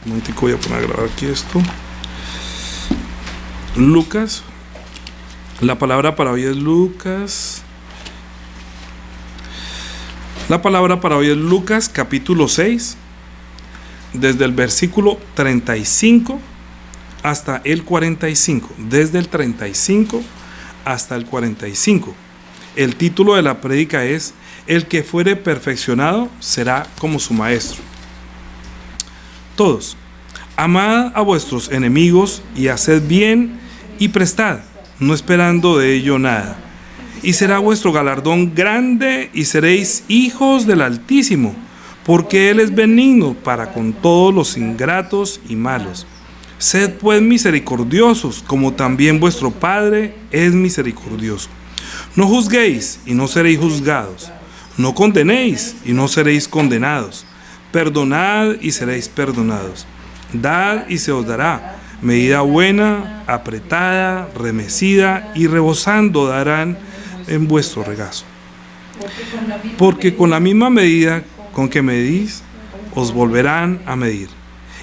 Un momentico, voy a poner a grabar aquí esto. Lucas. La palabra para hoy es Lucas. La palabra para hoy es Lucas capítulo 6, desde el versículo 35 hasta el 45. Desde el 35 hasta el 45. El título de la prédica es: El que fuere perfeccionado será como su maestro. Todos, amad a vuestros enemigos y haced bien y prestad, no esperando de ello nada. Y será vuestro galardón grande y seréis hijos del Altísimo, porque Él es benigno para con todos los ingratos y malos. Sed pues misericordiosos, como también vuestro Padre es misericordioso. No juzguéis y no seréis juzgados. No condenéis y no seréis condenados. Perdonad y seréis perdonados. Dad y se os dará. Medida buena, apretada, remecida y rebosando darán en vuestro regazo. Porque con la misma medida con que medís, os volverán a medir.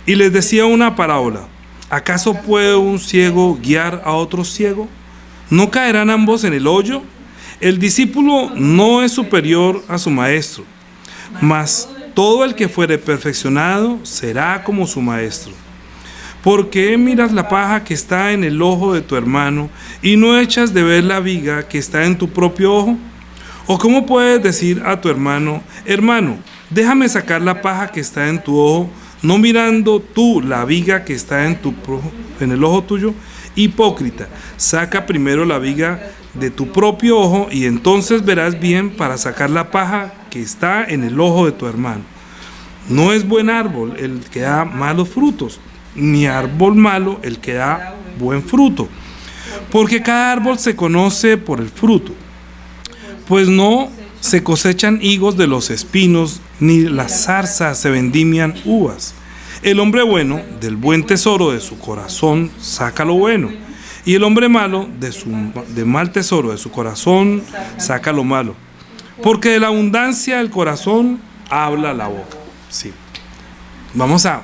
Y les decía una parábola: ¿acaso puede un ciego guiar a otro ciego? ¿No caerán ambos en el hoyo? El discípulo no es superior a su maestro, mas todo el que fuere perfeccionado será como su maestro. ¿Por qué miras la paja que está en el ojo de tu hermano y no echas de ver la viga que está en tu propio ojo? ¿O cómo puedes decir a tu hermano: hermano, déjame sacar la paja que está en tu ojo, no mirando tú la viga que está en el ojo tuyo? Hipócrita, saca primero la viga de tu propio ojo y entonces verás bien para sacar la paja que está en el ojo de tu hermano. No es buen árbol el que da malos frutos, ni árbol malo el que da buen fruto, porque cada árbol se conoce por el fruto. Pues no se cosechan higos de los espinos, ni las zarzas se vendimian uvas. El hombre bueno del buen tesoro de su corazón saca lo bueno, y el hombre malo de mal tesoro de su corazón saca lo malo, porque de la abundancia del corazón habla la boca. Sí. Vamos a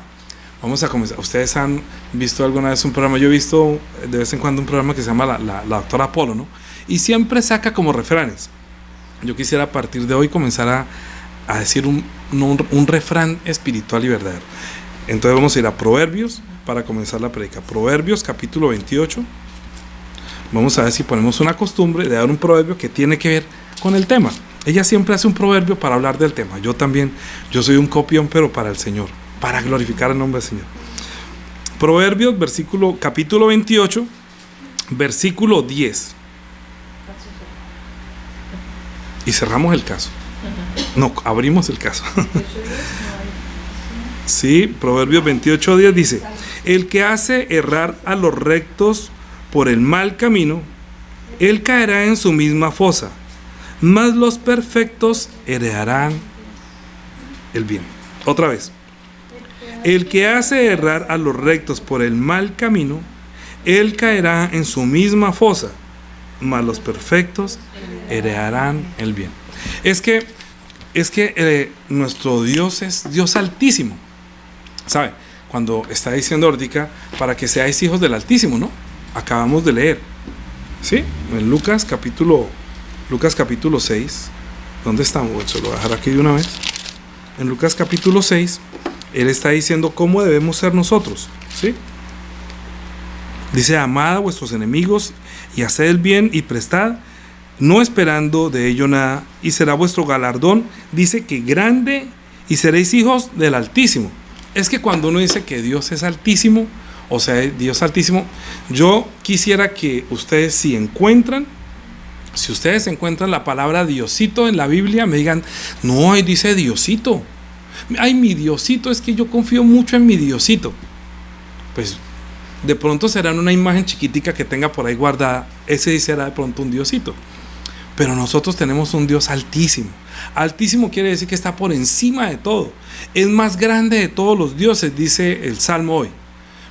comenzar. Ustedes han visto alguna vez un programa, yo he visto de vez en cuando un programa que se llama la doctora Polo, ¿no? Y siempre saca como refranes. Yo quisiera a partir de hoy comenzar a decir un refrán espiritual y verdadero. Entonces vamos a ir a Proverbios para comenzar la prédica. Proverbios capítulo 28. Vamos a ver si ponemos una costumbre de dar un proverbio que tiene que ver con el tema. Ella siempre hace un proverbio para hablar del tema. Yo también, yo soy un copión, pero para el Señor, para glorificar el nombre del Señor. Proverbios capítulo 28, versículo 10. Y cerramos el caso. No, abrimos el caso. Sí, Proverbios 28, 10 dice: el que hace errar a los rectos por el mal camino, él caerá en su misma fosa, mas los perfectos heredarán el bien. Otra vez. El que hace errar a los rectos por el mal camino, él caerá en su misma fosa, mas los perfectos heredarán el bien. Es que nuestro Dios es Dios altísimo. ¿Sabe? Cuando está diciendo ahorita para que seáis hijos del Altísimo, ¿no? Acabamos de leer, ¿sí? En Lucas capítulo 6. ¿Dónde estamos? Bueno, se lo voy a dejar aquí de una vez. En Lucas capítulo 6, Él está diciendo cómo debemos ser nosotros, ¿sí? Dice: amad a vuestros enemigos y haced el bien y prestad, no esperando de ello nada, y será vuestro galardón, dice, que grande, y seréis hijos del Altísimo. Es que cuando uno dice que Dios es altísimo, o sea, Dios altísimo, yo quisiera que ustedes si ustedes encuentran la palabra Diosito en la Biblia, me digan: no, ahí dice Diosito. Ay, mi Diosito, es que yo confío mucho en mi Diosito. Pues de pronto será una imagen chiquitica que tenga por ahí guardada, ese será de pronto un Diosito. Pero nosotros tenemos un Dios altísimo. Altísimo quiere decir que está por encima de todo. Es más grande de todos los dioses, dice el Salmo hoy.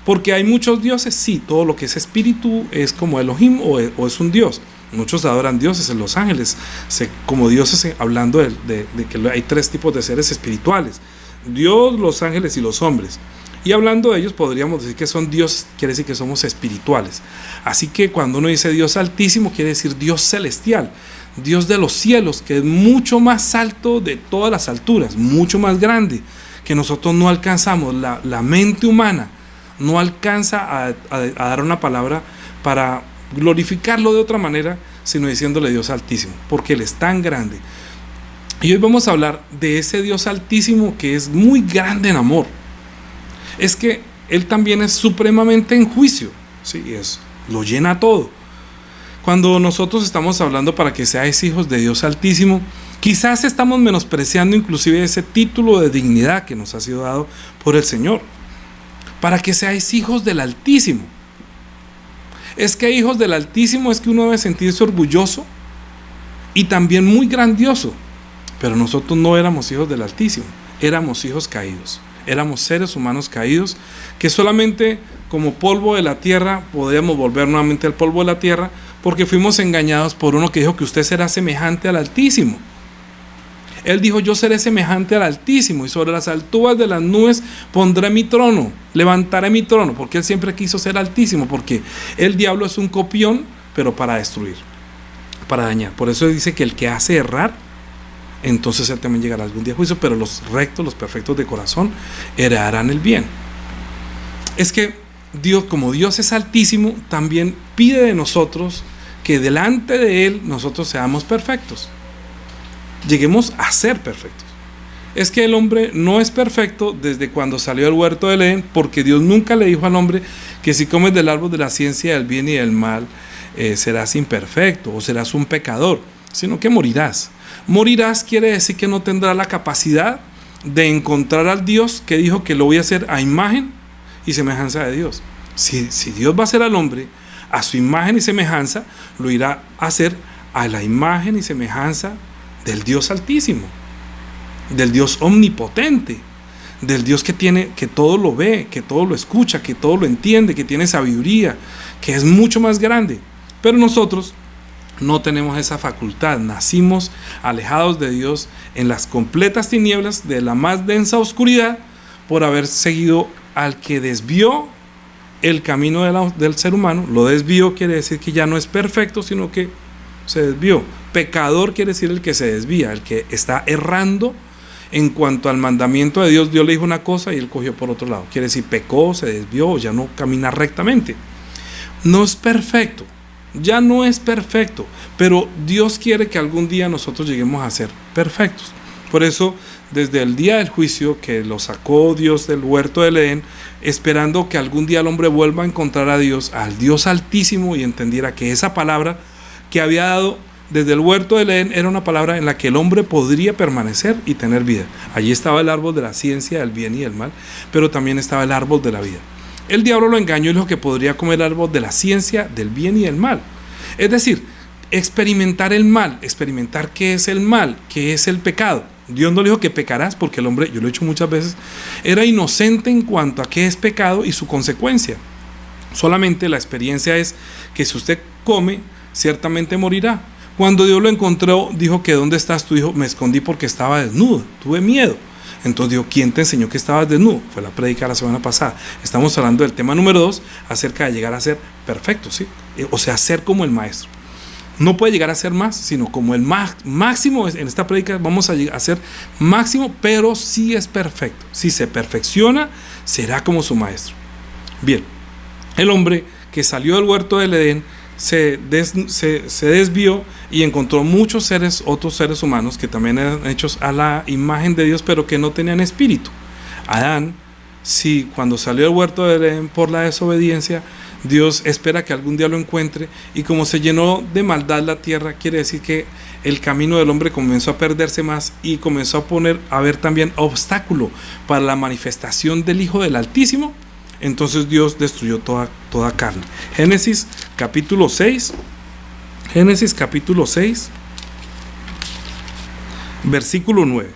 Porque hay muchos dioses, sí, todo lo que es espíritu es como Elohim o es un dios. Muchos adoran dioses en los ángeles, como dioses, hablando de que hay tres tipos de seres espirituales: Dios, los ángeles y los hombres. Y hablando de ellos, podríamos decir que son dioses, quiere decir que somos espirituales. Así que cuando uno dice Dios altísimo, quiere decir Dios celestial, Dios de los cielos, que es mucho más alto de todas las alturas, mucho más grande, que nosotros no alcanzamos. La mente humana no alcanza a dar una palabra para glorificarlo de otra manera, sino diciéndole Dios altísimo, porque Él es tan grande. Y hoy vamos a hablar de ese Dios altísimo que es muy grande en amor. Es que Él también es supremamente en juicio, ¿sí? Lo llena todo. Cuando nosotros estamos hablando para que seáis hijos de Dios altísimo, quizás estamos menospreciando inclusive ese título de dignidad que nos ha sido dado por el Señor. Para que seáis hijos del Altísimo. Es que hijos del Altísimo es que uno debe sentirse orgulloso y también muy grandioso. Pero nosotros no éramos hijos del Altísimo, éramos hijos caídos. Éramos seres humanos caídos que solamente como polvo de la tierra podíamos volver nuevamente al polvo de la tierra, porque fuimos engañados por uno que dijo que usted será semejante al Altísimo. Él dijo: yo seré semejante al Altísimo, y sobre las alturas de las nubes pondré mi trono, levantaré mi trono, porque él siempre quiso ser altísimo, porque el diablo es un copión, pero para destruir, para dañar. Por eso dice que el que hace errar, entonces él también llegará algún día a juicio, pero los rectos, los perfectos de corazón, heredarán el bien. Es que Dios, como Dios es altísimo, también pide de nosotros que delante de Él nosotros seamos perfectos. Lleguemos a ser perfectos. Es que el hombre no es perfecto desde cuando salió del huerto del Edén, porque Dios nunca le dijo al hombre que si comes del árbol de la ciencia del bien y del mal, serás imperfecto o serás un pecador, sino que morirás. Morirás quiere decir que no tendrás la capacidad de encontrar al Dios que dijo que lo voy a hacer a imagen y semejanza de Dios. Si Dios va a hacer al hombre a su imagen y semejanza, lo irá a hacer a la imagen y semejanza del Dios altísimo, del Dios omnipotente, del Dios que todo lo ve, que todo lo escucha, que todo lo entiende, que tiene sabiduría, que es mucho más grande. Pero nosotros no tenemos esa facultad. Nacimos alejados de Dios en las completas tinieblas de la más densa oscuridad, por haber seguido al que desvió el camino del ser humano. Lo desvió quiere decir que ya no es perfecto, sino que se desvió. Pecador quiere decir el que se desvía, el que está errando en cuanto al mandamiento de Dios. Dios le dijo una cosa y él cogió por otro lado. Quiere decir pecó, se desvió, ya no camina rectamente. No es perfecto, ya no es perfecto, pero Dios quiere que algún día nosotros lleguemos a ser perfectos. Por eso, desde el día del juicio que lo sacó Dios del huerto del Edén, esperando que algún día el hombre vuelva a encontrar a Dios, al Dios altísimo, y entendiera que esa palabra que había dado desde el huerto del Edén era una palabra en la que el hombre podría permanecer y tener vida. Allí estaba el árbol de la ciencia del bien y del mal, pero también estaba el árbol de la vida. El diablo lo engañó y dijo que podría comer el árbol de la ciencia del bien y del mal. Es decir, experimentar el mal, experimentar qué es el mal, qué es el pecado. Dios no le dijo que pecarás, porque el hombre, yo lo he dicho muchas veces, era inocente en cuanto a qué es pecado y su consecuencia. Solamente la experiencia es que si usted come, ciertamente morirá. Cuando Dios lo encontró, dijo que ¿dónde estás? Tú dijo: me escondí porque estaba desnudo, tuve miedo. Entonces dijo: ¿quién te enseñó que estabas desnudo? Fue la prédica de la semana pasada. Estamos hablando del tema número 2, acerca de llegar a ser perfecto, ¿sí? O sea, ser como el maestro. No puede llegar a ser más, sino como el máximo. En esta prédica vamos a ser máximo, pero sí es perfecto. Si se perfecciona, será como su maestro. Bien, el hombre que salió del huerto del Edén se desvió y encontró muchos otros seres humanos que también eran hechos a la imagen de Dios, pero que no tenían espíritu. Adán, sí, cuando salió del huerto del Edén por la desobediencia, Dios espera que algún día lo encuentre, y como se llenó de maldad la tierra, quiere decir que el camino del hombre comenzó a perderse más y comenzó a haber también obstáculo para la manifestación del Hijo del Altísimo. Entonces Dios destruyó toda carne. Génesis capítulo 6, versículo 9.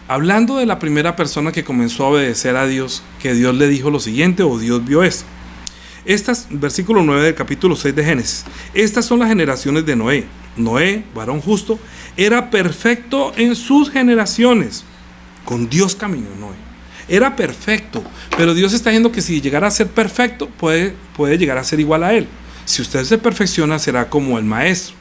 Hablando de la primera persona que comenzó a obedecer a Dios, que Dios le dijo lo siguiente, o Dios vio esto. Versículo 9 del capítulo 6 de Génesis. Estas son las generaciones de Noé. Noé, varón justo, era perfecto en sus generaciones. Con Dios caminó Noé. era perfecto, pero Dios está diciendo que si llegara a ser perfecto, puede llegar a ser igual a Él. Si usted se perfecciona, será como el Maestro.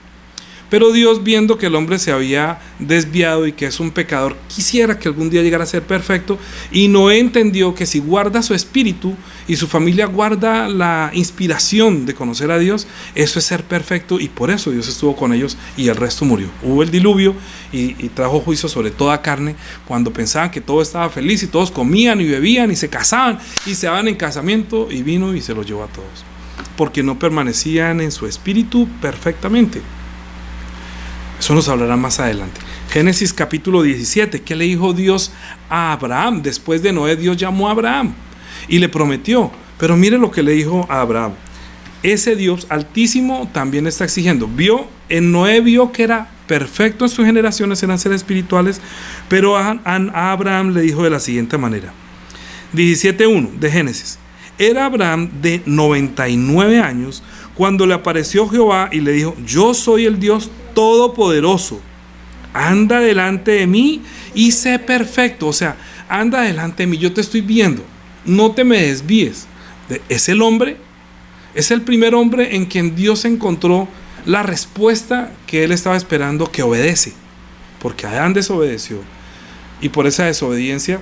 Pero Dios, viendo que el hombre se había desviado y que es un pecador, quisiera que algún día llegara a ser perfecto, y Noé entendió que si guarda su espíritu y su familia guarda la inspiración de conocer a Dios, eso es ser perfecto, y por eso Dios estuvo con ellos y el resto murió. Hubo el diluvio y trajo juicio sobre toda carne, cuando pensaban que todo estaba feliz y todos comían y bebían y se casaban y se daban en casamiento, y vino y se los llevó a todos, porque no permanecían en su espíritu perfectamente. Eso nos hablará más adelante. Génesis capítulo 17. ¿Qué le dijo Dios a Abraham? Después de Noé, Dios llamó a Abraham y le prometió. Pero mire lo que le dijo a Abraham. Ese Dios altísimo también está exigiendo. En Noé vio que era perfecto en sus generaciones, eran seres espirituales, pero a Abraham le dijo de la siguiente manera. 17:1 de Génesis. Era Abraham de 99 años cuando le apareció Jehová y le dijo: yo soy el Dios Todopoderoso, anda delante de mí y sé perfecto. O sea, anda delante de mí, yo te estoy viendo, no te me desvíes. Es el hombre, es el primer hombre en quien Dios encontró la respuesta que él estaba esperando, que obedece, porque Adán desobedeció, y por esa desobediencia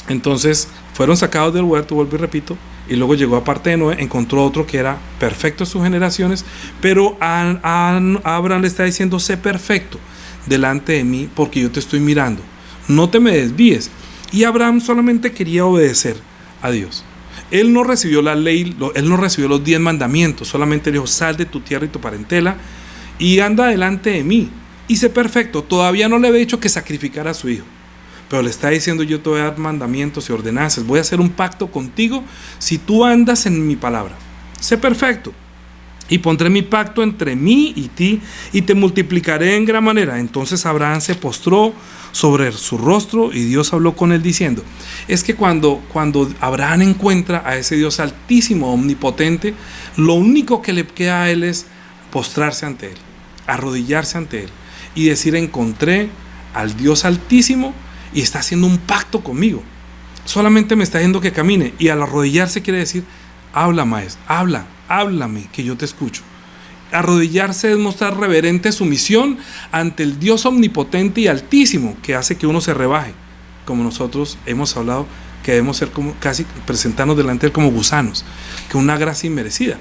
entonces fueron sacados del huerto, vuelvo y repito, y luego llegó aparte de Noé, encontró otro que era perfecto en sus generaciones, pero a Abraham le está diciendo: sé perfecto delante de mí, porque yo te estoy mirando, no te me desvíes. Y Abraham solamente quería obedecer a Dios. Él no recibió la ley, él no recibió los 10 mandamientos, solamente le dijo: sal de tu tierra y tu parentela y anda delante de mí y sé perfecto. Todavía no le había dicho que sacrificara a su hijo, pero le está diciendo: yo te voy a dar mandamientos y ordenanzas, voy a hacer un pacto contigo si tú andas en mi palabra. Sé perfecto, y pondré mi pacto entre mí y ti, y te multiplicaré en gran manera. Entonces Abraham se postró sobre su rostro, y Dios habló con él diciendo. Es que cuando Abraham encuentra a ese Dios altísimo, omnipotente, lo único que le queda a él es postrarse ante él, arrodillarse ante él y decir: encontré al Dios altísimo y está haciendo un pacto conmigo. Solamente me está diciendo que camine, y al arrodillarse quiere decir: habla, maestro, háblame, que yo te escucho. Arrodillarse es mostrar reverente sumisión ante el Dios omnipotente y altísimo, que hace que uno se rebaje, como nosotros hemos hablado, que debemos ser como casi presentarnos delante de él como gusanos, que una gracia inmerecida.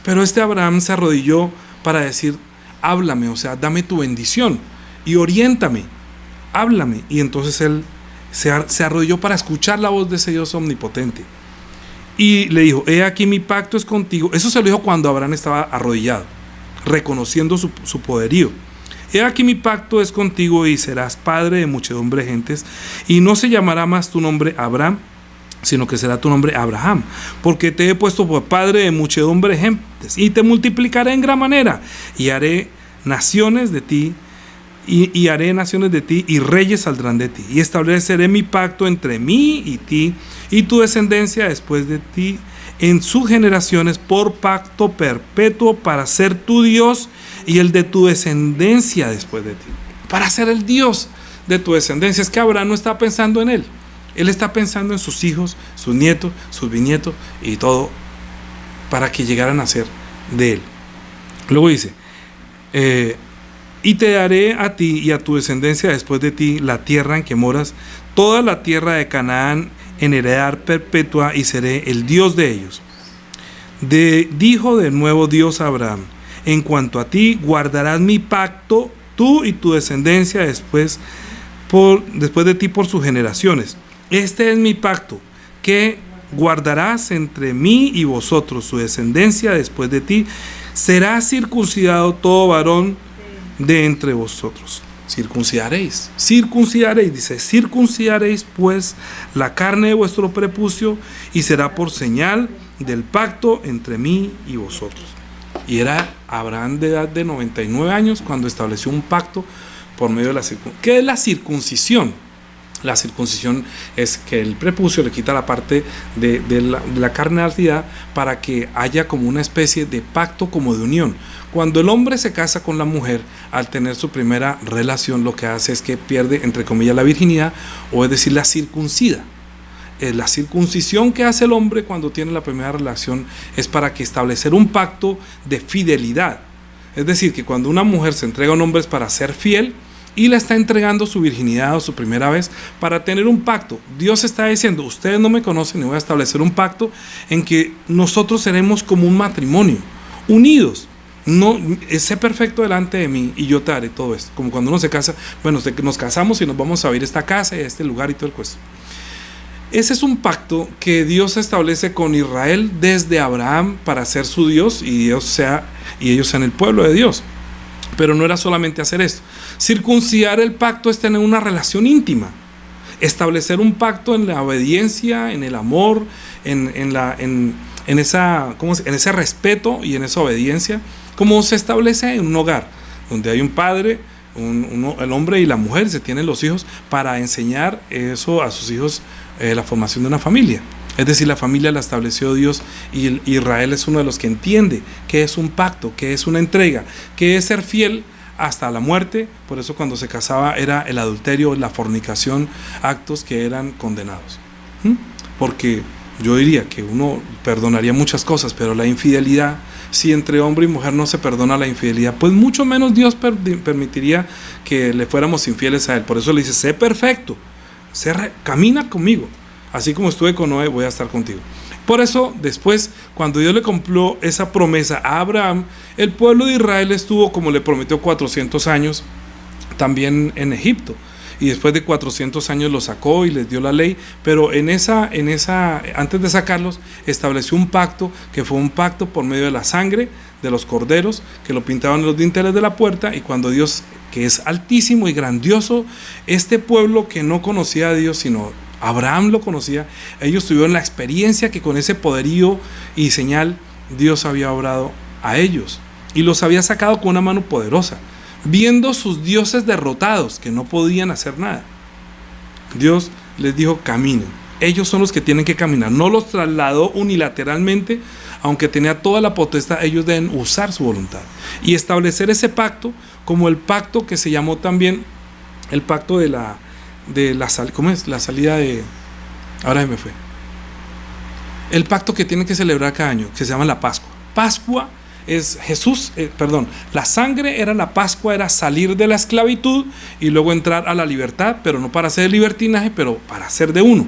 Pero Abraham se arrodilló para decir: háblame, o sea, dame tu bendición y oriéntame, háblame. Y entonces él se arrodilló para escuchar la voz de ese Dios omnipotente, y le dijo: he aquí mi pacto es contigo. Eso se lo dijo cuando Abraham estaba arrodillado, reconociendo su poderío. He aquí mi pacto es contigo, y serás padre de muchedumbre de gentes, y no se llamará más tu nombre Abraham, sino que será tu nombre Abraham, porque te he puesto por padre de muchedumbre de gentes, y te multiplicaré en gran manera, y haré naciones de ti, y haré naciones de ti, y reyes saldrán de ti, y estableceré mi pacto entre mí y ti, y tu descendencia después de ti, en sus generaciones, por pacto perpetuo, para ser tu Dios y el de tu descendencia después de ti. Para ser el Dios de tu descendencia. Es que Abraham no está pensando en él, él está pensando en sus hijos, sus nietos, sus bisnietos y todo, para que llegaran a ser de él. Luego dice: y te daré a ti y a tu descendencia después de ti la tierra en que moras, toda la tierra de Canaán, en heredad perpetua, y seré el Dios de ellos. Dijo de nuevo Dios a Abraham: en cuanto a ti, guardarás mi pacto, tú y tu descendencia después de ti por sus generaciones. Este es mi pacto, que guardarás entre mí y vosotros, su descendencia después de ti. Será circuncidado todo varón de entre vosotros. Circuncidaréis, dice: circuncidaréis pues la carne de vuestro prepucio, y será por señal del pacto entre mí y vosotros. Y era Abraham de edad de 99 años cuando estableció un pacto por medio de la circuncisión. ¿Qué es la circuncisión? La circuncisión es que el prepucio le quita la parte de la carnalidad, para que haya como una especie de pacto, como de unión. Cuando el hombre se casa con la mujer, al tener su primera relación, lo que hace es que pierde, entre comillas, la virginidad, o es decir, la circuncida. La circuncisión que hace el hombre cuando tiene la primera relación es para que establecer un pacto de fidelidad. Es decir, que cuando una mujer se entrega a un hombre es para ser fiel y le está entregando su virginidad o su primera vez para tener un pacto. Dios está diciendo, ustedes no me conocen y voy a establecer un pacto en que nosotros seremos como un matrimonio, unidos. No, sé perfecto delante de mí y yo te haré todo esto. Como cuando uno se casa, bueno, nos casamos y nos vamos a vivir esta casa y a este lugar y todo el cuento. Ese es un pacto que Dios establece con Israel desde Abraham para ser su Dios y ellos sean el pueblo de Dios. Pero no era solamente hacer esto. Circuncidar el pacto es tener una relación íntima. Establecer un pacto en la obediencia, en el amor, en ese respeto y en esa obediencia, como se establece en un hogar, donde hay un padre, el hombre y la mujer, se tienen los hijos para enseñar eso a sus hijos, la formación de una familia. Es decir, la familia la estableció Dios y Israel es uno de los que entiende que es un pacto, que es una entrega, que es ser fiel hasta la muerte. Por eso cuando se casaba era el adulterio, la fornicación, actos que eran condenados. Porque yo diría que uno perdonaría muchas cosas, pero la infidelidad, si entre hombre y mujer no se perdona la infidelidad, pues mucho menos Dios permitiría que le fuéramos infieles a Él. Por eso le dice, sé perfecto, camina conmigo. Así como estuve con Noé, voy a estar contigo. Por eso, después, cuando Dios le cumplió esa promesa a Abraham, el pueblo de Israel estuvo, como le prometió, 400 años también en Egipto. Y después de 400 años los sacó y les dio la ley, pero antes de sacarlos, estableció un pacto, que fue un pacto por medio de la sangre de los corderos, que lo pintaban en los dinteles de la puerta. Y cuando Dios, que es altísimo y grandioso, este pueblo que no conocía a Dios, sino Abraham lo conocía, ellos tuvieron la experiencia que con ese poderío y señal Dios había obrado a ellos y los había sacado con una mano poderosa, viendo sus dioses derrotados que no podían hacer nada. Dios les dijo, caminen. Ellos son los que tienen que caminar. No los trasladó unilateralmente, aunque tenía toda la potestad. Ellos deben usar su voluntad y establecer ese pacto, como el pacto que se llamó también el pacto de la ¿cómo es? La salida de... Ahora me fue. El pacto que tienen que celebrar cada año, que se llama la Pascua. Pascua es Jesús, la sangre era la Pascua, era salir de la esclavitud y luego entrar a la libertad, pero no para hacer libertinaje, pero para ser de uno,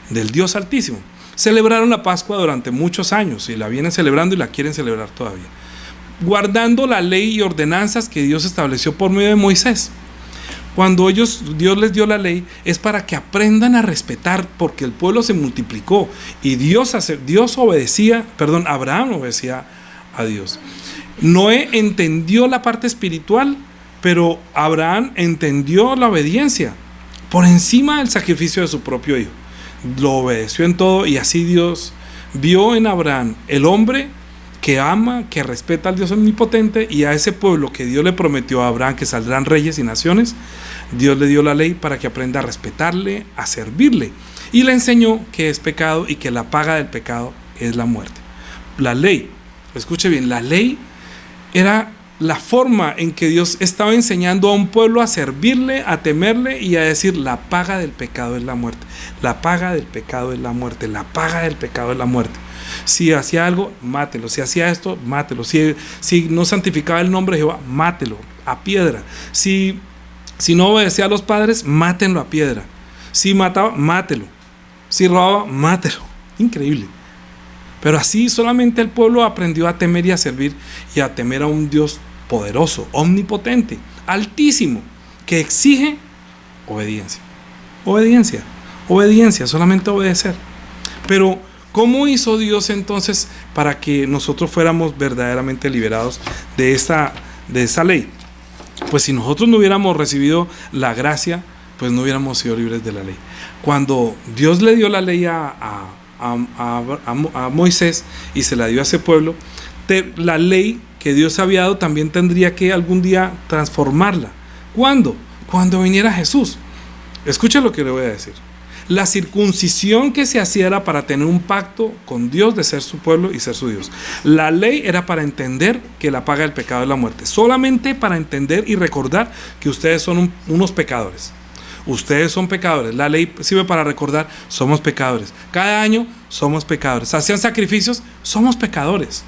del Dios Altísimo. Celebraron la Pascua durante muchos años y la vienen celebrando y la quieren celebrar todavía, guardando la ley y ordenanzas que Dios estableció por medio de Moisés. Cuando Dios les dio la ley, es para que aprendan a respetar, porque el pueblo se multiplicó y Abraham obedecía a Dios. Noé entendió la parte espiritual, pero Abraham entendió la obediencia por encima del sacrificio de su propio hijo. Lo obedeció en todo y así Dios vio en Abraham el hombre que ama, que respeta al Dios omnipotente, y a ese pueblo que Dios le prometió a Abraham que saldrán reyes y naciones, Dios le dio la ley para que aprenda a respetarle, a servirle, y le enseñó que es pecado y que la paga del pecado es la muerte. La ley, escuche bien, la ley era la forma en que Dios estaba enseñando a un pueblo a servirle, a temerle y a decir, la paga del pecado es la muerte, la paga del pecado es la muerte, la paga del pecado es la muerte. Si hacía algo, mátelo. Si hacía esto, mátelo. Si no santificaba el nombre de Jehová, mátelo a piedra. Si no obedecía a los padres, mátenlo a piedra. Si mataba, mátelo. Si robaba, mátelo. Increíble. Pero así solamente el pueblo aprendió a temer y a servir y a temer a un Dios poderoso, omnipotente, altísimo, que exige obediencia. Obediencia, solamente obedecer. Pero ¿cómo hizo Dios entonces para que nosotros fuéramos verdaderamente liberados de esa ley? Pues si nosotros no hubiéramos recibido la gracia, pues no hubiéramos sido libres de la ley. Cuando Dios le dio la ley a Moisés y se la dio a ese pueblo, la ley que Dios había dado también tendría que algún día transformarla. ¿Cuándo? Cuando viniera Jesús. Escucha lo que le voy a decir. La circuncisión que se hacía era para tener un pacto con Dios de ser su pueblo y ser su Dios. La ley era para entender que la paga del pecado es la muerte. Solamente para entender y recordar que ustedes son unos pecadores. ustedes son pecadores. La ley sirve para recordar, somos pecadores. Cada año somos pecadores. Hacían sacrificios, somos pecadores.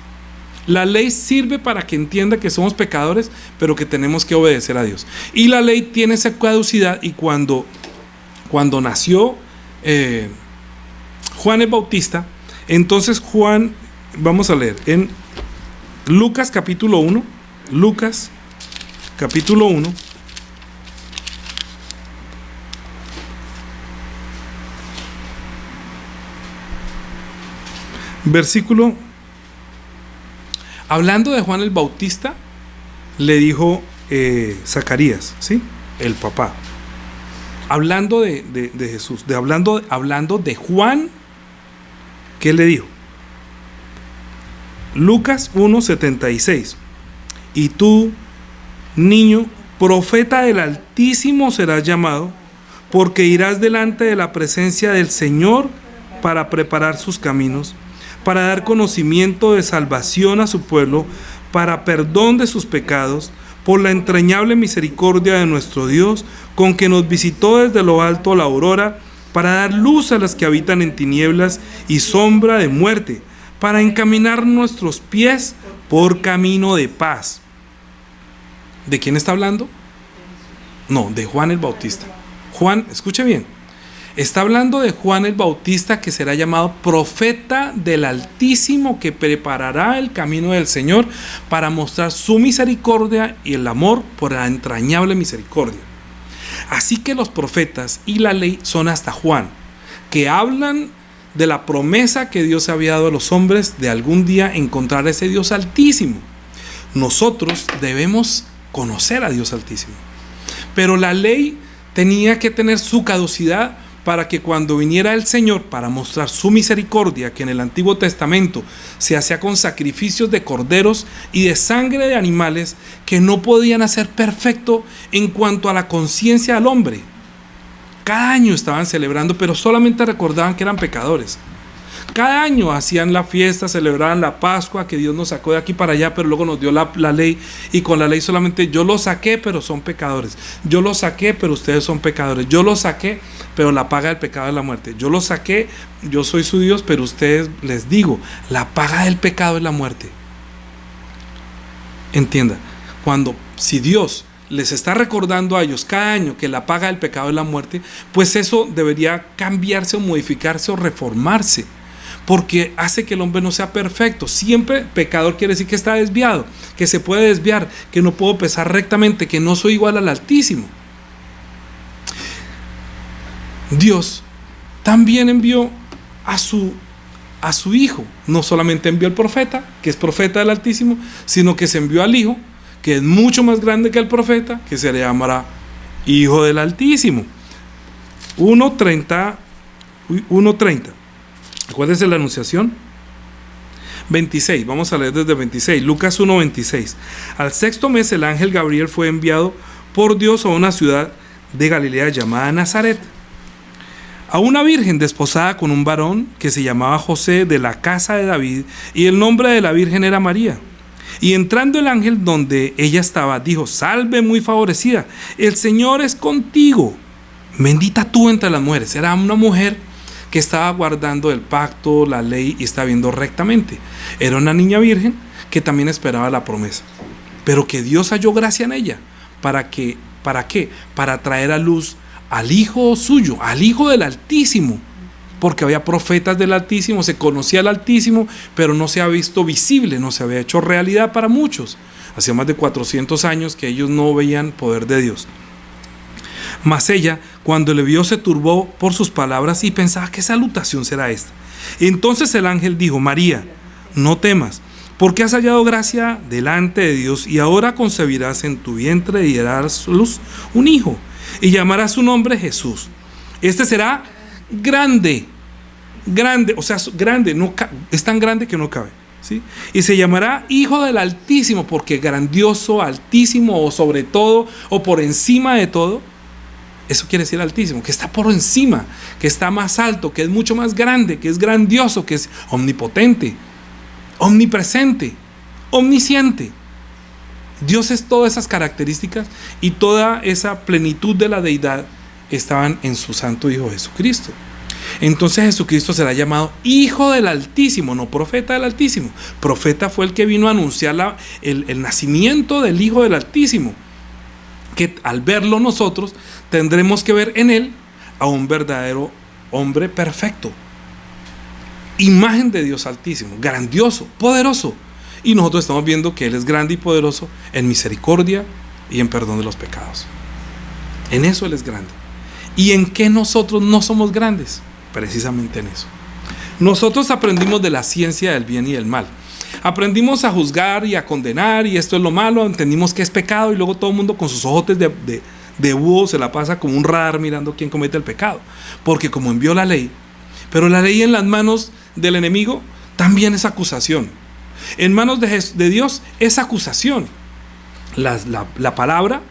La ley sirve para que entienda que somos pecadores, pero que tenemos que obedecer a Dios. Y la ley tiene esa caducidad, y cuando nació Juan el Bautista, entonces Juan, vamos a leer en Lucas capítulo 1, Lucas capítulo 1, versículo, hablando de Juan el Bautista, le dijo Zacarías, ¿sí? El papá. Hablando de Jesús, hablando de Juan, ¿qué le dijo? Lucas 1:76. Y tú, niño, profeta del Altísimo serás llamado, porque irás delante de la presencia del Señor para preparar sus caminos, para dar conocimiento de salvación a su pueblo, para perdón de sus pecados, por la entrañable misericordia de nuestro Dios, con que nos visitó desde lo alto la aurora, para dar luz a las que habitan en tinieblas y sombra de muerte, para encaminar nuestros pies por camino de paz. ¿De quién está hablando? No, de Juan el Bautista. Juan, escuche bien, está hablando de Juan el Bautista, que será llamado profeta del Altísimo, que preparará el camino del Señor para mostrar su misericordia y el amor por la entrañable misericordia. Así que los profetas y la ley son hasta Juan, que hablan de la promesa que Dios había dado a los hombres de algún día encontrar a ese Dios Altísimo. Nosotros debemos conocer a Dios Altísimo, pero la ley tenía que tener su caducidad para que cuando viniera el Señor para mostrar su misericordia, que en el Antiguo Testamento se hacía con sacrificios de corderos y de sangre de animales que no podían hacer perfecto en cuanto a la conciencia del hombre. Cada año estaban celebrando, pero solamente recordaban que eran pecadores. Cada año hacían la fiesta, celebraban la Pascua, que Dios nos sacó de aquí para allá, pero luego nos dio la ley, y con la ley solamente yo los saqué, pero son pecadores. Yo los saqué, pero ustedes son pecadores. Yo los saqué, pero la paga del pecado es la muerte. Yo los saqué, yo soy su Dios, pero ustedes, les digo, la paga del pecado es la muerte. Entienda, si Dios les está recordando a ellos cada año que la paga del pecado es la muerte, pues eso debería cambiarse o modificarse o reformarse, porque hace que el hombre no sea perfecto. Siempre pecador quiere decir que está desviado, que se puede desviar, que no puedo pensar rectamente, que no soy igual al Altísimo. Dios también envió a su Hijo. No solamente envió al profeta, que es profeta del Altísimo, sino que se envió al Hijo, que es mucho más grande que el profeta, que se le llamará Hijo del Altísimo. 1:30. Acuérdense la anunciación. 26, vamos a leer desde 26. Lucas 1:26. Al sexto mes el ángel Gabriel fue enviado por Dios a una ciudad de Galilea llamada Nazaret, a una virgen desposada con un varón que se llamaba José, de la casa de David, y el nombre de la virgen era María. Y entrando el ángel donde ella estaba, dijo: salve, muy favorecida, el Señor es contigo, bendita tú entre las mujeres. Era una mujer que estaba guardando el pacto, la ley, y estaba viendo rectamente. Era una niña virgen que también esperaba la promesa, pero que Dios halló gracia en ella. ¿Para qué? Para traer a luz al Hijo suyo, al Hijo del Altísimo, porque había profetas del Altísimo, se conocía al Altísimo, pero no se había visto visible, no se había hecho realidad para muchos. Hacía más de 400 años que ellos no veían poder de Dios. Mas ella, cuando le vio, se turbó por sus palabras y pensaba: ¿qué salutación será esta? Entonces el ángel dijo: María, no temas, porque has hallado gracia delante de Dios, y ahora concebirás en tu vientre y darás luz un hijo, y llamarás su nombre Jesús. Este será grande, o sea, grande, es tan grande que no cabe, ¿sí? Y se llamará Hijo del Altísimo, porque grandioso, altísimo, o sobre todo, o por encima de todo. Eso quiere decir Altísimo, que está por encima, que está más alto, que es mucho más grande, que es grandioso, que es omnipotente, omnipresente, omnisciente. Dios es todas esas características y toda esa plenitud de la deidad estaban en su santo Hijo Jesucristo. Entonces Jesucristo será llamado Hijo del Altísimo, no profeta del Altísimo. Profeta fue el que vino a anunciar el nacimiento del Hijo del Altísimo, que al verlo nosotros tendremos que ver en él a un verdadero hombre perfecto, imagen de Dios Altísimo, grandioso, poderoso. Y nosotros estamos viendo que él es grande y poderoso en misericordia y en perdón de los pecados. En eso él es grande. ¿Y en qué nosotros no somos grandes? Precisamente en eso. Nosotros aprendimos de la ciencia del bien y del mal. Aprendimos a juzgar y a condenar, y esto es lo malo, entendimos que es pecado, y luego todo el mundo con sus ojotes de búho se la pasa como un radar mirando quién comete el pecado, porque como envió la ley, pero la ley en las manos del enemigo también es acusación, en manos de Dios es acusación. La palabra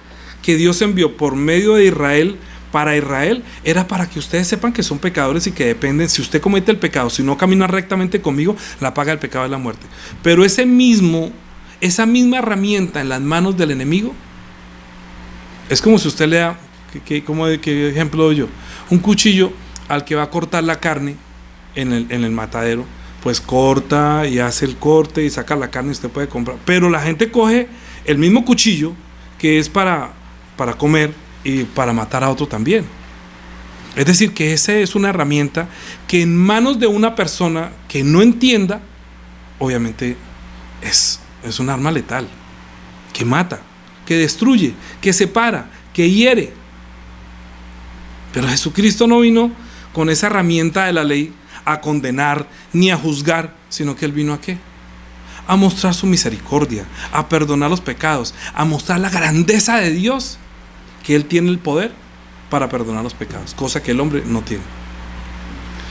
que Dios envió por medio de Israel para Israel era para que ustedes sepan que son pecadores y que dependen. Si usted comete el pecado, si no camina rectamente conmigo, la paga del pecado es la muerte. Pero esa misma herramienta en las manos del enemigo es como si usted le da, ¿qué ejemplo doy yo? Un cuchillo al que va a cortar la carne en el matadero, pues corta y hace el corte y saca la carne y usted puede comprar. Pero la gente coge el mismo cuchillo que es para comer y para matar a otro también. Es decir, que esa es una herramienta que en manos de una persona que no entienda, obviamente es un arma letal, que mata, que destruye, que separa, que hiere. Pero Jesucristo no vino con esa herramienta de la ley a condenar ni a juzgar, sino que Él vino ¿a qué? A mostrar su misericordia, a perdonar los pecados, a mostrar la grandeza de Dios, que Él tiene el poder para perdonar los pecados, cosa que el hombre no tiene.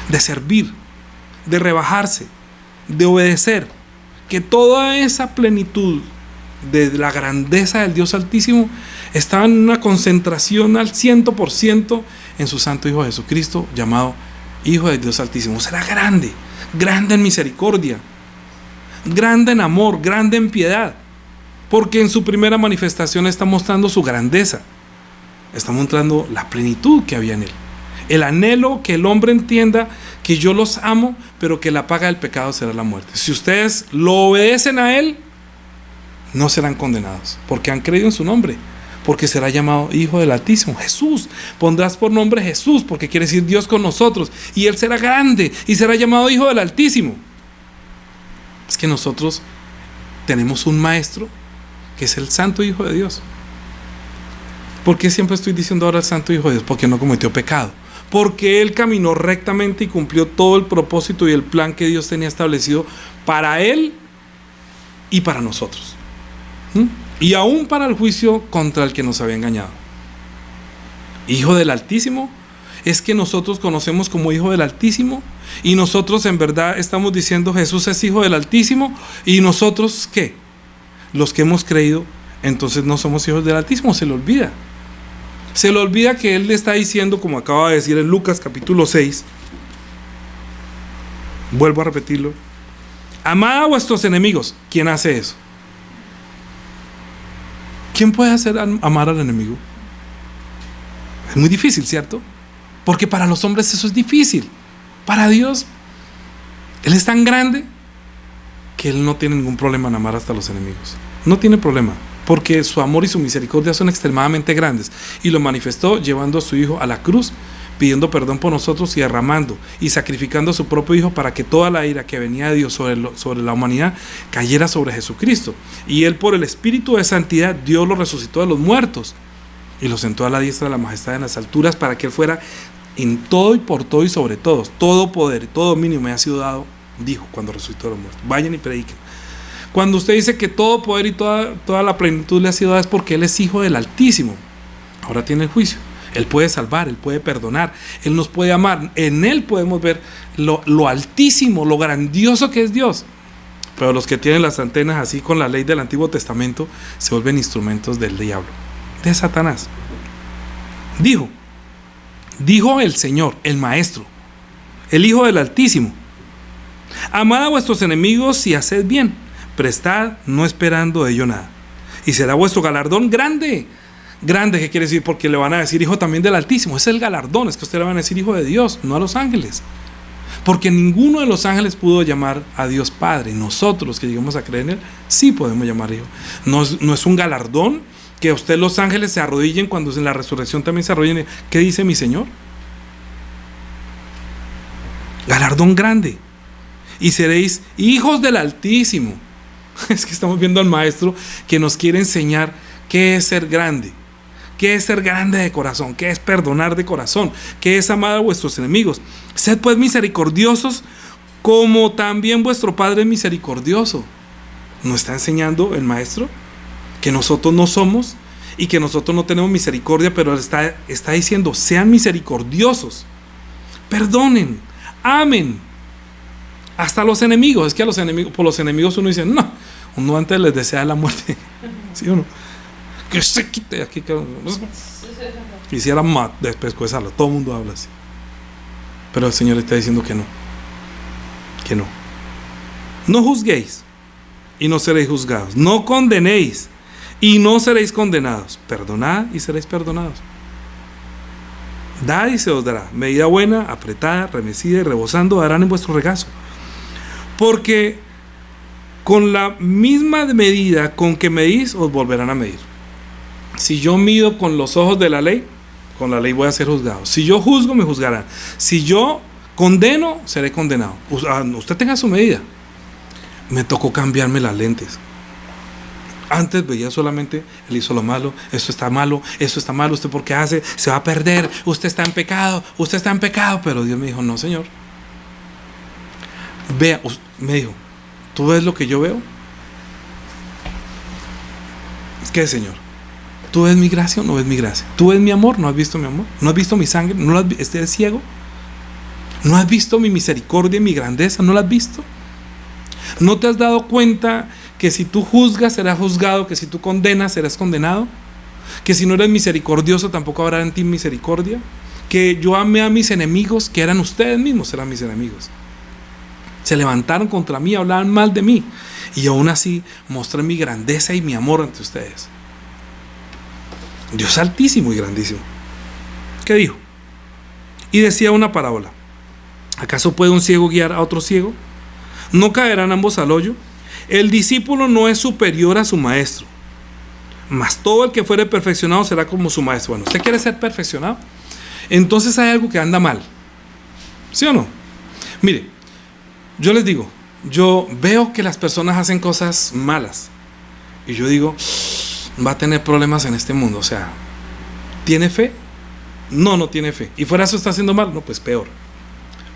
De servir, de rebajarse, de obedecer, que toda esa plenitud de la grandeza del Dios Altísimo estaba en una concentración al 100% en su santo Hijo Jesucristo, llamado Hijo del Dios Altísimo. Será grande, grande en misericordia, grande en amor, grande en piedad, porque en su primera manifestación está mostrando su grandeza. Está mostrando la plenitud que había en él. El anhelo que el hombre entienda que yo los amo, pero que la paga del pecado será la muerte. Si ustedes lo obedecen a él, no serán condenados, porque han creído en su nombre, porque será llamado Hijo del Altísimo. Jesús, pondrás por nombre Jesús, porque quiere decir Dios con nosotros, y él será grande y será llamado Hijo del Altísimo. Es que nosotros tenemos un maestro que es el Santo Hijo de Dios. ¿Por qué siempre estoy diciendo ahora el Santo Hijo de Dios? Porque no cometió pecado, porque él caminó rectamente y cumplió todo el propósito y el plan que Dios tenía establecido para él y para nosotros, y aún para el juicio contra el que nos había engañado. Hijo del Altísimo es que nosotros conocemos como Hijo del Altísimo, y nosotros en verdad estamos diciendo Jesús es Hijo del Altísimo, y nosotros ¿qué? Los que hemos creído entonces no somos hijos del Altísimo. Se le olvida que él le está diciendo, como acaba de decir en Lucas capítulo 6, vuelvo a repetirlo: amad a vuestros enemigos. ¿Quién hace eso? ¿Quién puede hacer amar al enemigo? Es muy difícil, ¿cierto? Porque para los hombres eso es difícil. Para Dios, Él es tan grande que Él no tiene ningún problema en amar hasta los enemigos. No tiene problema, porque su amor y su misericordia son extremadamente grandes, y lo manifestó llevando a su Hijo a la cruz, pidiendo perdón por nosotros y derramando y sacrificando a su propio Hijo para que toda la ira que venía de Dios sobre la humanidad cayera sobre Jesucristo. Y Él, por el Espíritu de santidad, Dios lo resucitó de los muertos y lo sentó a la diestra de la majestad en las alturas, para que Él fuera en todo y por todo y sobre todos. Todo poder y todo dominio me ha sido dado, dijo cuando resucitó de los muertos. Vayan y prediquen. Cuando usted dice que todo poder y toda la plenitud le ha sido dada, es porque Él es Hijo del Altísimo. Ahora tiene el juicio. Él puede salvar, Él puede perdonar, Él nos puede amar. En Él podemos ver lo altísimo, lo grandioso que es Dios. Pero los que tienen las antenas así con la ley del Antiguo Testamento se vuelven instrumentos del diablo, de Satanás. Dijo el Señor, el Maestro, el Hijo del Altísimo: amad a vuestros enemigos y haced bien, prestad, no esperando de ello nada, y será vuestro galardón grande, Grande, ¿qué quiere decir? Porque le van a decir hijo también del Altísimo. Es el galardón, es que ustedes le van a decir hijo de Dios, no a los ángeles. Porque ninguno de los ángeles pudo llamar a Dios Padre. Nosotros que llegamos a creer en Él, sí podemos llamar hijo. No es un galardón que usted los ángeles se arrodillen cuando en la resurrección también se arrodillen. ¿Qué dice mi Señor? Galardón grande. Y seréis hijos del Altísimo. Es que estamos viendo al Maestro que nos quiere enseñar qué es ser grande. ¿Qué es ser grande de corazón? ¿Qué es perdonar de corazón? ¿Qué es amar a vuestros enemigos? Sed pues misericordiosos como también vuestro Padre es misericordioso. ¿Nos está enseñando el Maestro que nosotros no somos y que nosotros no tenemos misericordia? Pero está diciendo, sean misericordiosos, perdonen, amen hasta los enemigos. Es que a los enemigos, por los enemigos uno dice, no, uno antes les desea la muerte. ¿Sí o no? Que se quite aquí, que quisiera despescuezarlo. Todo el mundo habla así, pero el Señor está diciendo que no, que no. No juzguéis y no seréis juzgados, no condenéis y no seréis condenados, perdonad y seréis perdonados, dad y se os dará, medida buena, apretada, remecida y rebosando darán en vuestro regazo, porque con la misma medida con que medís os volverán a medir. Si yo mido con los ojos de la ley, con la ley voy a ser juzgado. Si yo juzgo, me juzgarán. Si yo condeno, seré condenado. Usted tenga su medida. Me tocó cambiarme las lentes. Antes veía solamente, él hizo lo malo, eso está malo, usted por qué hace, se va a perder, usted está en pecado. Pero Dios me dijo, no, Señor. Vea, me dijo, ¿tú ves lo que yo veo? ¿Qué, Señor? ¿Tú ves mi gracia o no ves mi gracia? ¿Tú ves mi amor? ¿No has visto mi amor? ¿No has visto mi sangre? ¿No estás ciego? ¿No has visto mi misericordia y mi grandeza? ¿No la has visto? ¿No te has dado cuenta que si tú juzgas serás juzgado, que si tú condenas serás condenado? Que si no eres misericordioso tampoco habrá en ti misericordia. Que yo amé a mis enemigos, que eran ustedes mismos, eran mis enemigos. Se levantaron contra mí, hablaban mal de mí, y aún así mostré mi grandeza y mi amor ante ustedes. Dios altísimo y grandísimo. ¿Qué dijo? Y decía una parábola. ¿Acaso puede un ciego guiar a otro ciego? ¿No caerán ambos al hoyo? El discípulo no es superior a su maestro, mas todo el que fuere perfeccionado será como su maestro. Bueno, ¿usted quiere ser perfeccionado? Entonces hay algo que anda mal, ¿sí o no? Mire, yo les digo, yo veo que las personas hacen cosas malas y yo digo, va a tener problemas en este mundo. O sea, ¿tiene fe? No tiene fe. ¿Y fuera eso está haciendo mal? No, pues peor.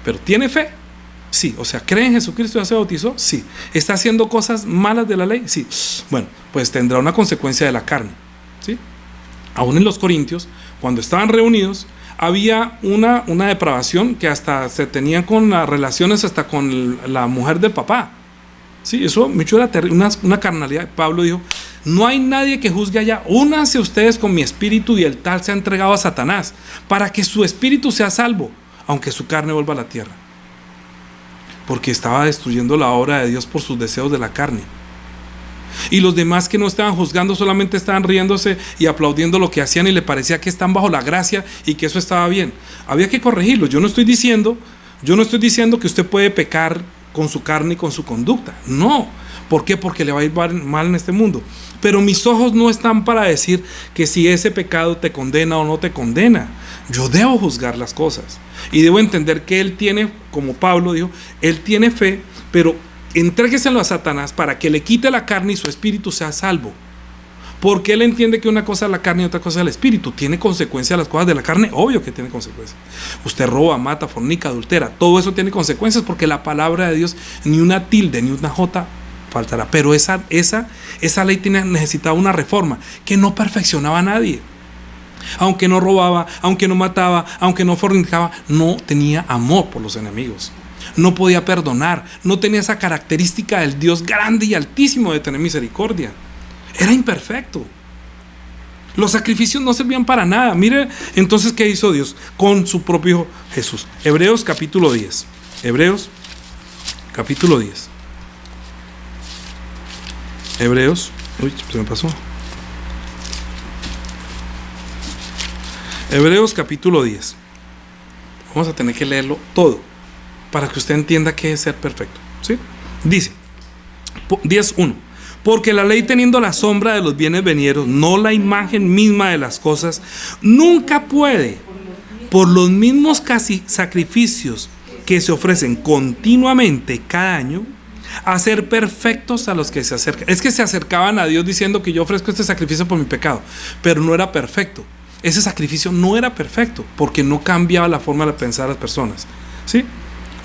¿Pero tiene fe? Sí. O sea, ¿cree en Jesucristo y ya se bautizó? Sí. ¿Está haciendo cosas malas de la ley? Sí. Bueno, pues tendrá una consecuencia de la carne, ¿sí? Aún en los Corintios, cuando estaban reunidos, había una depravación que hasta se tenían con las relaciones hasta con la mujer del papá. Sí, eso mucho era una carnalidad. Pablo dijo, no hay nadie que juzgue allá, únanse ustedes con mi espíritu y el tal se ha entregado a Satanás, para que su espíritu sea salvo, aunque su carne vuelva a la tierra. Porque estaba destruyendo la obra de Dios por sus deseos de la carne. Y los demás que no estaban juzgando solamente estaban riéndose y aplaudiendo lo que hacían y le parecía que están bajo la gracia y que eso estaba bien. Había que corregirlo. Yo no estoy diciendo que usted puede pecar con su carne y con su conducta. No. ¿Por qué? Porque le va a ir mal en este mundo. Pero mis ojos no están para decir que si ese pecado te condena o no te condena. Yo debo juzgar las cosas y debo entender que él tiene, como Pablo dijo, él tiene fe, pero entrégueselo a Satanás para que le quite la carne y su espíritu sea salvo. Porque él entiende que una cosa es la carne y otra cosa es el espíritu. ¿Tiene consecuencias las cosas de la carne? Obvio que tiene consecuencias. Usted roba, mata, fornica, adultera. Todo eso tiene consecuencias porque la palabra de Dios, ni una tilde, ni una jota faltará. Pero esa ley necesitaba una reforma que no perfeccionaba a nadie. Aunque no robaba, aunque no mataba, aunque no fornicaba, no tenía amor por los enemigos. No podía perdonar. No tenía esa característica del Dios grande y altísimo de tener misericordia. Era imperfecto. Los sacrificios no servían para nada. Mire, entonces, ¿qué hizo Dios con su propio Hijo Jesús? Hebreos capítulo 10. Hebreos capítulo 10. Hebreos, uy, se me pasó. Hebreos capítulo 10. Vamos a tener que leerlo todo para que usted entienda qué es ser perfecto, ¿sí? Dice 10:1: porque la ley, teniendo la sombra de los bienes venideros, no la imagen misma de las cosas, nunca puede, por los mismos casi sacrificios que se ofrecen continuamente cada año, hacer perfectos a los que se acercan. Es que se acercaban a Dios diciendo que yo ofrezco este sacrificio por mi pecado, pero no era perfecto. Ese sacrificio no era perfecto porque no cambiaba la forma de pensar de las personas, ¿sí?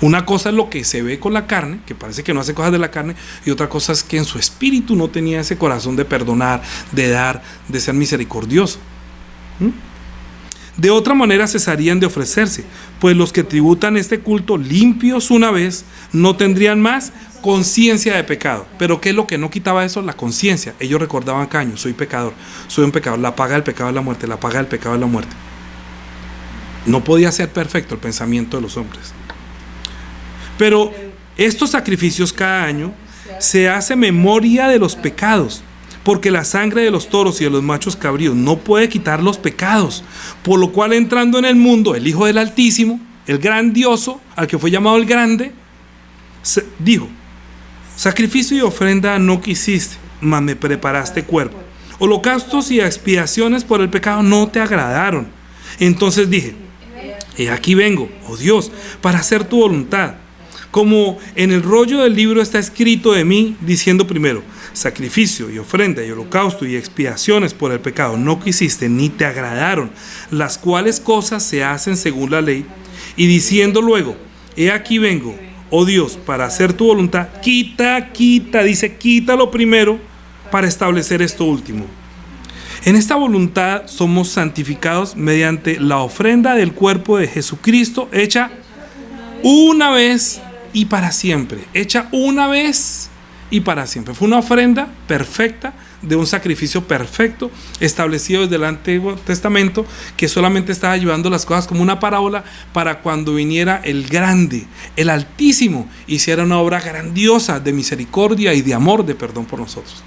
Una cosa es lo que se ve con la carne, que parece que no hace cosas de la carne, y otra cosa es que en su espíritu no tenía ese corazón de perdonar, de dar, de ser misericordioso. De otra manera cesarían de ofrecerse, pues los que tributan este culto limpios una vez no tendrían más conciencia de pecado. Pero ¿qué es lo que no quitaba eso? La conciencia. Ellos recordaban cada año: soy pecador, soy un pecador, la paga del pecado es la muerte, la paga del pecado es la muerte. No podía ser perfecto el pensamiento de los hombres. Pero estos sacrificios cada año se hace memoria de los pecados, porque la sangre de los toros y de los machos cabríos no puede quitar los pecados, por lo cual, entrando en el mundo el Hijo del Altísimo, el grandioso, al que fue llamado el Grande, dijo: sacrificio y ofrenda no quisiste, mas me preparaste cuerpo. Holocaustos y expiaciones por el pecado no te agradaron. Entonces dije: he aquí vengo, oh Dios, para hacer tu voluntad. Como en el rollo del libro está escrito de mí, diciendo primero: sacrificio y ofrenda y holocausto y expiaciones por el pecado no quisiste ni te agradaron, las cuales cosas se hacen según la ley. Y diciendo luego: he aquí vengo, oh Dios, para hacer tu voluntad. Quita, dice, quita lo primero para establecer esto último. En esta voluntad somos santificados mediante la ofrenda del cuerpo de Jesucristo, hecha una vez y para siempre. Hecha una vez y para siempre. Fue una ofrenda perfecta, de un sacrificio perfecto, establecido desde el Antiguo Testamento, que solamente estaba llevando las cosas como una parábola para cuando viniera el Grande, el Altísimo, hiciera una obra grandiosa de misericordia y de amor, de perdón por nosotros.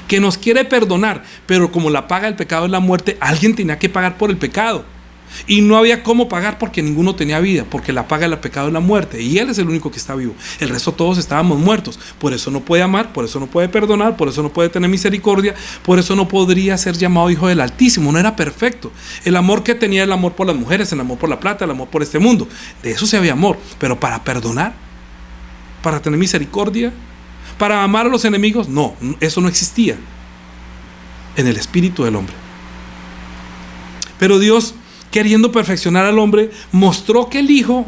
Que nos quiere perdonar, pero como la paga del pecado es la muerte, alguien tenía que pagar por el pecado. Y no había cómo pagar porque ninguno tenía vida, porque la paga del pecado es la muerte, y Él es el único que está vivo. El resto todos estábamos muertos. Por eso no puede amar, por eso no puede perdonar, por eso no puede tener misericordia, por eso no podría ser llamado Hijo del Altísimo. No era perfecto. El amor que tenía, el amor por las mujeres, el amor por la plata, el amor por este mundo, de eso sí había amor. Pero para perdonar, para tener misericordia, para amar a los enemigos, no, eso no existía en el espíritu del hombre. Pero Dios, queriendo perfeccionar al hombre, mostró que el Hijo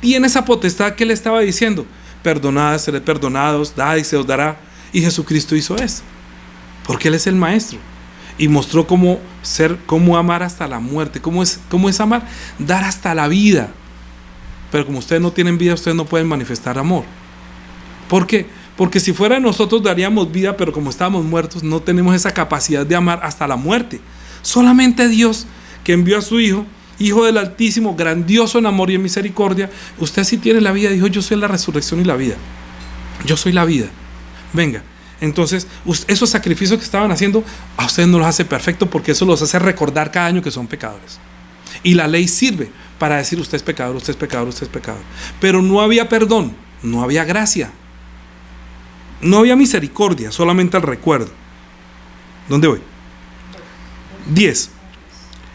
tiene esa potestad que Él estaba diciendo: perdonad, seréis perdonados, dad y se os dará. Y Jesucristo hizo esto, porque Él es el Maestro, y mostró cómo amar hasta la muerte. ¿Cómo es amar? Dar hasta la vida. Pero como ustedes no tienen vida, ustedes no pueden manifestar amor. ¿Por qué? Porque si fuera nosotros daríamos vida, pero como estamos muertos, no tenemos esa capacidad de amar hasta la muerte. Solamente Dios, que envió a su Hijo, Hijo del Altísimo, grandioso en amor y en misericordia. Usted sí tiene la vida, dijo: yo soy la resurrección y la vida. Yo soy la vida. Venga, entonces esos sacrificios que estaban haciendo, a ustedes no los hace perfecto, porque eso los hace recordar cada año que son pecadores. Y la ley sirve para decir: usted es pecador, usted es pecador, usted es pecador. Pero no había perdón, no había gracia, no había misericordia, solamente el recuerdo. ¿Dónde voy? 10.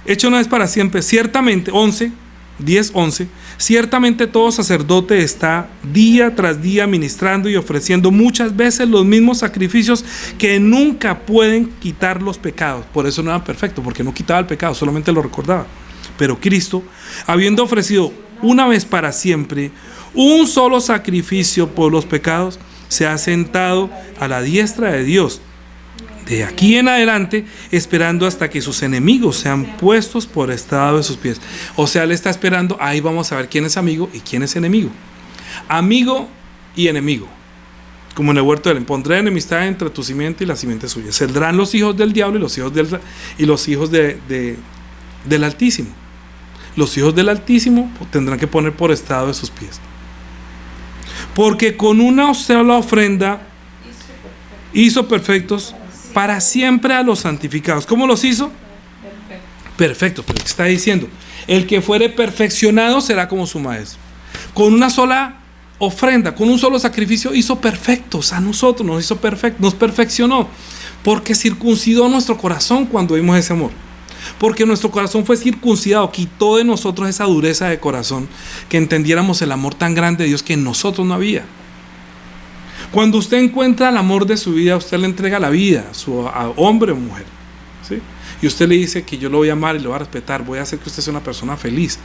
Hecho una vez para siempre, ciertamente, 10:11, ciertamente todo sacerdote está día tras día ministrando y ofreciendo muchas veces los mismos sacrificios que nunca pueden quitar los pecados. Por eso no era perfecto, porque no quitaba el pecado, solamente lo recordaba. Pero Cristo, habiendo ofrecido una vez para siempre un solo sacrificio por los pecados, se ha sentado a la diestra de Dios, de aquí en adelante, esperando hasta que sus enemigos sean puestos por estrado de sus pies. O sea, Él está esperando. Ahí vamos a ver quién es amigo y quién es enemigo. Amigo y enemigo, como en el huerto del Edén: pondré enemistad entre tu simiente y la simiente suya. Saldrán los hijos del diablo y los hijos del Altísimo. Los hijos del Altísimo tendrán que poner por estrado de sus pies. Porque con una sola ofrenda hizo perfectos para siempre a los santificados. ¿Cómo los hizo? Perfecto, pero ¿qué está diciendo? El que fuere perfeccionado será como su maestro. Con una sola ofrenda, con un solo sacrificio hizo perfectos a nosotros, nos hizo perfectos, nos perfeccionó, porque circuncidó nuestro corazón cuando vimos ese amor. Porque nuestro corazón fue circuncidado, quitó de nosotros esa dureza de corazón, que entendiéramos el amor tan grande de Dios que en nosotros no había. Cuando usted encuentra el amor de su vida, usted le entrega la vida a hombre o mujer, ¿sí? Y usted le dice que yo lo voy a amar y lo voy a respetar, voy a hacer que usted sea una persona feliz.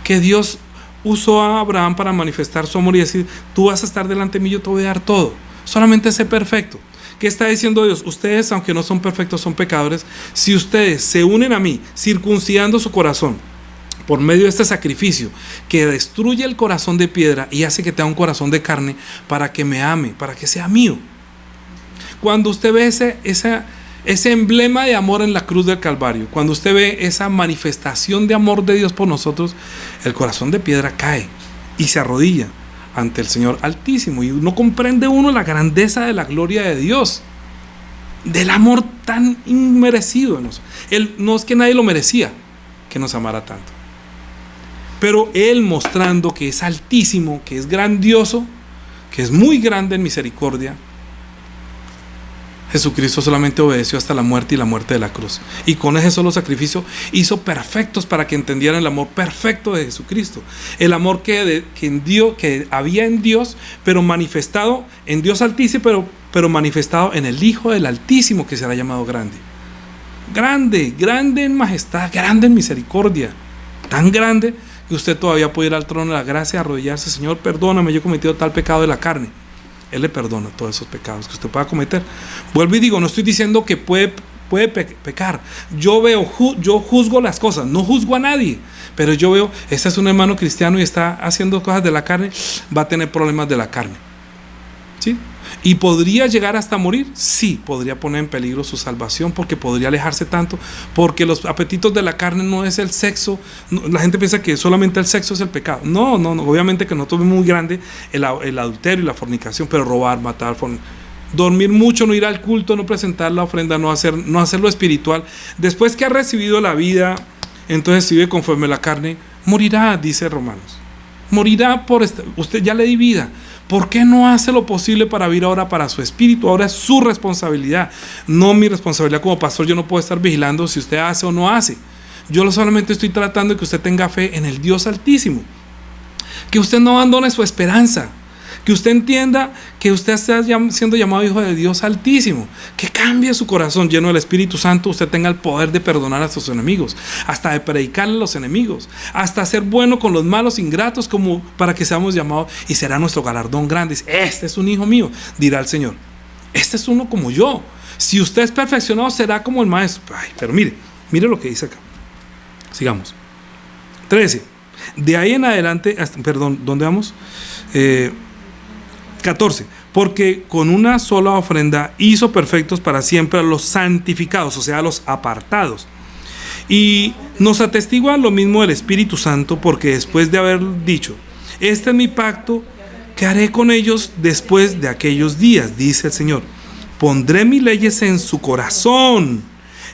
Que Dios usó a Abraham para manifestar su amor y decir, tú vas a estar delante de mí, yo te voy a dar todo, solamente sé perfecto. ¿Qué está diciendo Dios? Ustedes, aunque no son perfectos, son pecadores. Si ustedes se unen a mí, circuncidando su corazón por medio de este sacrificio que destruye el corazón de piedra y hace que tenga un corazón de carne, para que me ame, para que sea mío. Cuando usted ve ese emblema de amor en la cruz del Calvario, cuando usted ve esa manifestación de amor de Dios por nosotros, el corazón de piedra cae y se arrodilla ante el Señor Altísimo, y no comprende uno la grandeza de la gloria de Dios, del amor tan inmerecido en nosotros. No es que nadie lo merecía, que nos amara tanto, pero Él, mostrando que es altísimo, que es grandioso, que es muy grande en misericordia, Jesucristo solamente obedeció hasta la muerte y la muerte de la cruz, y con ese solo sacrificio hizo perfectos para que entendieran el amor perfecto de Jesucristo, el amor que había en Dios, pero manifestado en Dios Altísimo, pero manifestado en el Hijo del Altísimo, que será llamado grande. Grande en majestad, grande en misericordia, tan grande que usted todavía puede ir al trono de la gracia, arrodillarse: Señor, perdóname, yo he cometido tal pecado de la carne. Él le perdona todos esos pecados que usted pueda cometer. Vuelvo y digo, no estoy diciendo que puede pecar. Yo juzgo las cosas, no juzgo a nadie, pero yo veo, este es un hermano cristiano y está haciendo cosas de la carne, va a tener problemas de la carne, ¿sí? ¿Y podría llegar hasta morir? Sí, podría poner en peligro su salvación, porque podría alejarse tanto, porque los apetitos de la carne no es el sexo. La gente piensa que solamente el sexo es el pecado. No, obviamente que nosotros vemos muy grande el adulterio y la fornicación, pero robar, matar, dormir mucho, no ir al culto, no presentar la ofrenda, no hacerlo espiritual. Después que ha recibido la vida, entonces si vive conforme a la carne, morirá, dice Romanos. Morirá usted ya le di vida. ¿Por qué no hace lo posible para vivir ahora para su espíritu? Ahora es su responsabilidad, no mi responsabilidad como pastor. Yo no puedo estar vigilando si usted hace o no hace. Yo solamente estoy tratando de que usted tenga fe en el Dios Altísimo, que usted no abandone su esperanza, que usted entienda que usted está siendo llamado hijo de Dios Altísimo, que cambie su corazón lleno del Espíritu Santo, usted tenga el poder de perdonar a sus enemigos, hasta de predicarle a los enemigos, hasta ser bueno con los malos ingratos, como para que seamos llamados, y será nuestro galardón grande. Este es un hijo mío, dirá el Señor. Este es uno como yo. Si usted es perfeccionado, será como el maestro. Pero mire lo que dice acá. Sigamos. 13. De ahí en adelante, ¿dónde vamos? 14. Porque con una sola ofrenda hizo perfectos para siempre a los santificados, o sea, a los apartados. Y nos atestigua lo mismo el Espíritu Santo, porque después de haber dicho: este es mi pacto que haré con ellos después de aquellos días, dice el Señor. Pondré mis leyes en su corazón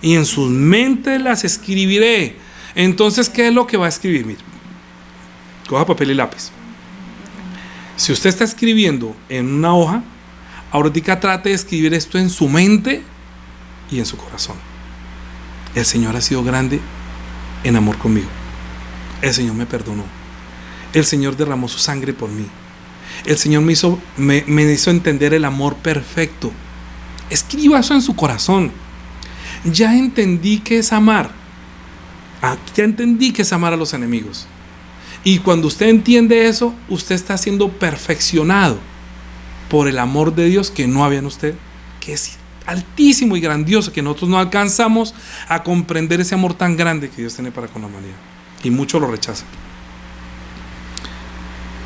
y en sus mentes las escribiré. Entonces, ¿qué es lo que va a escribir? Mire, coja papel y lápiz. Si usted está escribiendo en una hoja, ahorita trate de escribir esto en su mente y en su corazón. El Señor ha sido grande en amor conmigo. El Señor me perdonó. El Señor derramó su sangre por mí. El Señor me hizo entender el amor perfecto. Escriba eso en su corazón. Ya entendí que es amar. Ya entendí que es amar a los enemigos. Y cuando usted entiende eso, usted está siendo perfeccionado por el amor de Dios que no había en usted, que es altísimo y grandioso, que nosotros no alcanzamos a comprender ese amor tan grande que Dios tiene para con la humanidad. Y muchos lo rechazan.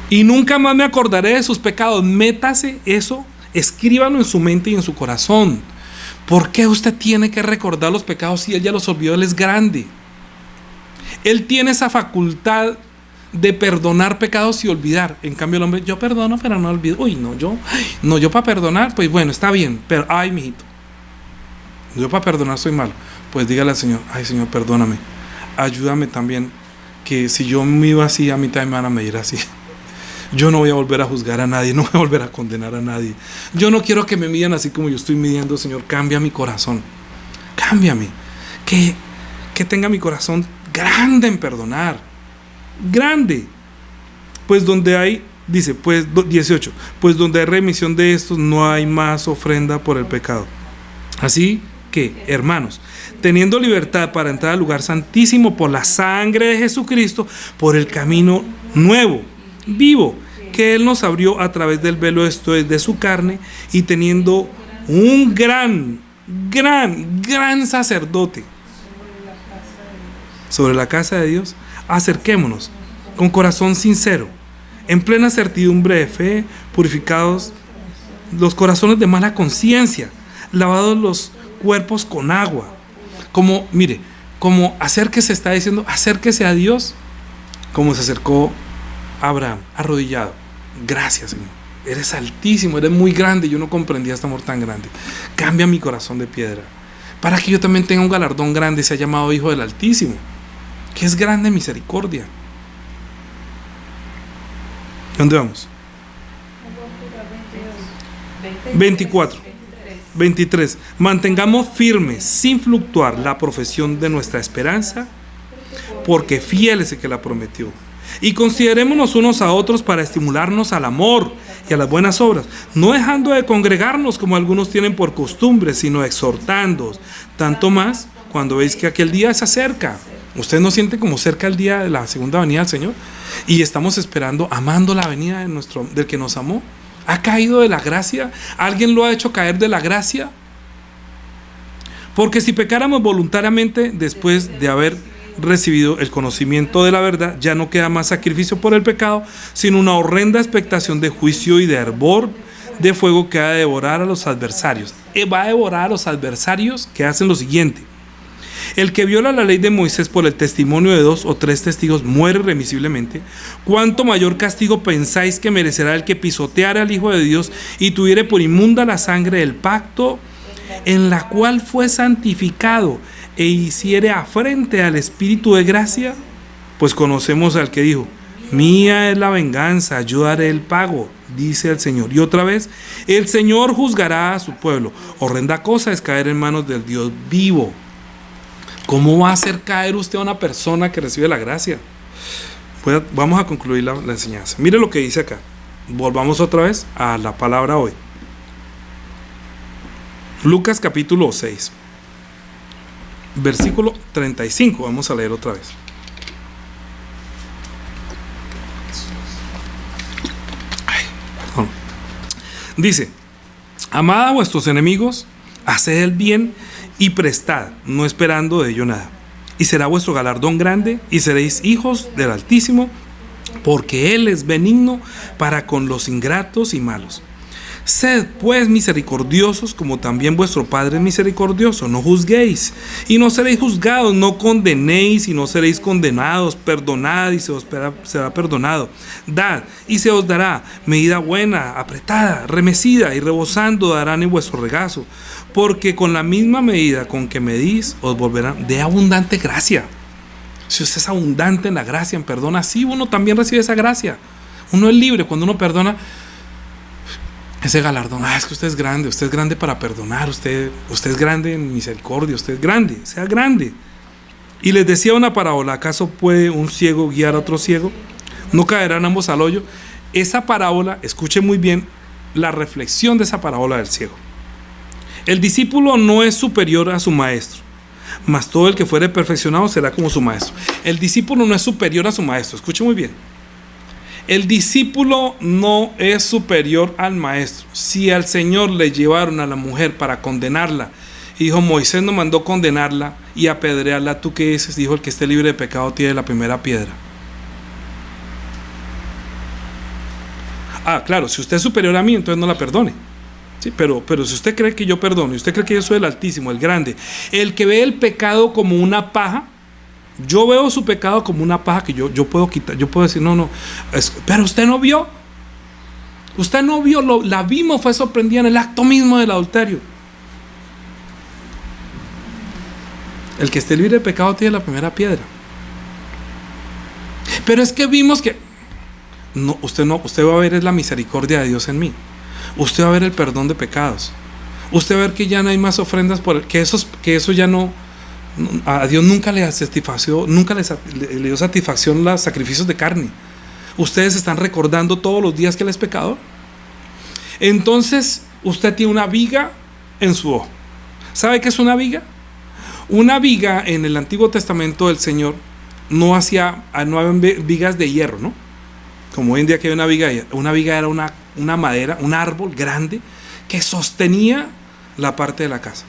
Y nunca más me acordaré de sus pecados. Métase eso, escríbalo en su mente y en su corazón. ¿Por qué usted tiene que recordar los pecados si Él ya los olvidó? Él es grande. Él tiene esa facultad de perdonar pecados y olvidar. En cambio el hombre: yo perdono pero no olvido. Yo para perdonar, pues bueno, está bien, pero mijito, yo para perdonar soy malo. Pues dígale al Señor: Señor, perdóname, ayúdame también, que si yo mido así, a mí también me van a medir así. Yo no voy a volver a juzgar a nadie, no voy a volver a condenar a nadie. Yo no quiero que me midan así como yo estoy midiendo, Señor. Cambia mi corazón, cámbiame, que tenga mi corazón grande en perdonar, grande. Pues donde hay, dice, pues 18, pues donde hay remisión de estos, no hay más ofrenda por el pecado. Así que, hermanos, teniendo libertad para entrar al lugar santísimo por la sangre de Jesucristo, por el camino nuevo, vivo, que Él nos abrió a través del velo, esto es, de su carne, y teniendo un gran sacerdote sobre la casa de Dios, acerquémonos con corazón sincero, en plena certidumbre de fe, purificados los corazones de mala conciencia, lavados los cuerpos con agua. Como, mire, como acérquese, está diciendo, acérquese a Dios, como se acercó Abraham, arrodillado. Gracias, Señor. Eres altísimo, eres muy grande. Yo no comprendía este amor tan grande. Cambia mi corazón de piedra, para que yo también tenga un galardón grande, sea llamado Hijo del Altísimo, que es grande misericordia. ¿Dónde vamos? 24. 23. Mantengamos firme, sin fluctuar, la profesión de nuestra esperanza, porque fiel es el que la prometió. Y considerémonos unos a otros para estimularnos al amor y a las buenas obras, no dejando de congregarnos como algunos tienen por costumbre, sino exhortándoos, tanto más cuando veis que aquel día se acerca. ¿Usted no siente como cerca el día de la segunda venida del Señor? Y estamos esperando, amando la venida del que nos amó. ¿Ha caído de la gracia? ¿Alguien lo ha hecho caer de la gracia? Porque si pecáramos voluntariamente después de haber recibido el conocimiento de la verdad, ya no queda más sacrificio por el pecado, sino una horrenda expectación de juicio y de hervor de fuego que va a devorar a los adversarios. Va a devorar a los adversarios que hacen lo siguiente: el que viola la ley de Moisés por el testimonio de 2 o 3 testigos muere irremisiblemente. ¿Cuánto mayor castigo pensáis que merecerá el que pisoteare al Hijo de Dios y tuviere por inmunda la sangre del pacto en la cual fue santificado e hiciere afrente al Espíritu de gracia? Pues conocemos al que dijo: mía es la venganza, yo daré el pago, dice el Señor. Y otra vez, el Señor juzgará a su pueblo. Horrenda cosa es caer en manos del Dios vivo. ¿Cómo va a hacer caer usted a una persona que recibe la gracia? Vamos a concluir la enseñanza. Mire lo que dice acá. Volvamos otra vez a la palabra hoy. Lucas capítulo 6, versículo 35. Vamos a leer otra vez. Dice: amad a vuestros enemigos, haced el bien y prestad, no esperando de ello nada. Y será vuestro galardón grande, y seréis hijos del Altísimo, porque Él es benigno para con los ingratos y malos. Sed pues misericordiosos, como también vuestro Padre es misericordioso. No juzguéis, y no seréis juzgados. No condenéis, y no seréis condenados. Perdonad, y se os será perdonado. Dad, y se os dará. Medida buena, apretada, remecida y rebosando darán en vuestro regazo. Porque con la misma medida con que medís, os volverán de abundante gracia. Si usted es abundante en la gracia, en perdón, así uno también recibe esa gracia. Uno es libre cuando uno perdona. Ese galardón, es que usted es grande para perdonar, usted es grande en misericordia, usted es grande, sea grande. Y les decía una parábola: ¿acaso puede un ciego guiar a otro ciego? ¿No caerán ambos al hoyo? Esa parábola, escuche muy bien la reflexión de esa parábola del ciego. El discípulo no es superior a su maestro, mas todo el que fuere perfeccionado será como su maestro. El discípulo no es superior a su maestro, escuche muy bien. El discípulo no es superior al maestro. Si al Señor le llevaron a la mujer para condenarla, y dijo: Moisés nos mandó condenarla y apedrearla, ¿tú qué dices? Dijo: el que esté libre de pecado tiene la primera piedra. Claro, si usted es superior a mí, entonces no la perdone. Sí, pero si usted cree que yo perdono, y usted cree que yo soy el Altísimo, el grande, el que ve el pecado como una paja, yo veo su pecado como una paja que yo puedo quitar. Yo puedo decir: no, pero usted no vio. Usted no vio, la vimos, fue sorprendida en el acto mismo del adulterio. El que esté libre de pecado tiene la primera piedra. Pero es que vimos que no, usted va a ver es la misericordia de Dios en mí. Usted va a ver el perdón de pecados. Usted va a ver que ya no hay más ofrendas, que eso ya no, a Dios nunca le satisfació, nunca le dio satisfacción los sacrificios de carne. Ustedes están recordando todos los días que Él es pecador. Entonces usted tiene una viga en su ojo. ¿Sabe qué es una viga? Una viga en el Antiguo Testamento del Señor no había vigas de hierro, ¿no? Como hoy en día que hay una viga de hierro. Una viga era una madera, un árbol grande que sostenía la parte de la casa.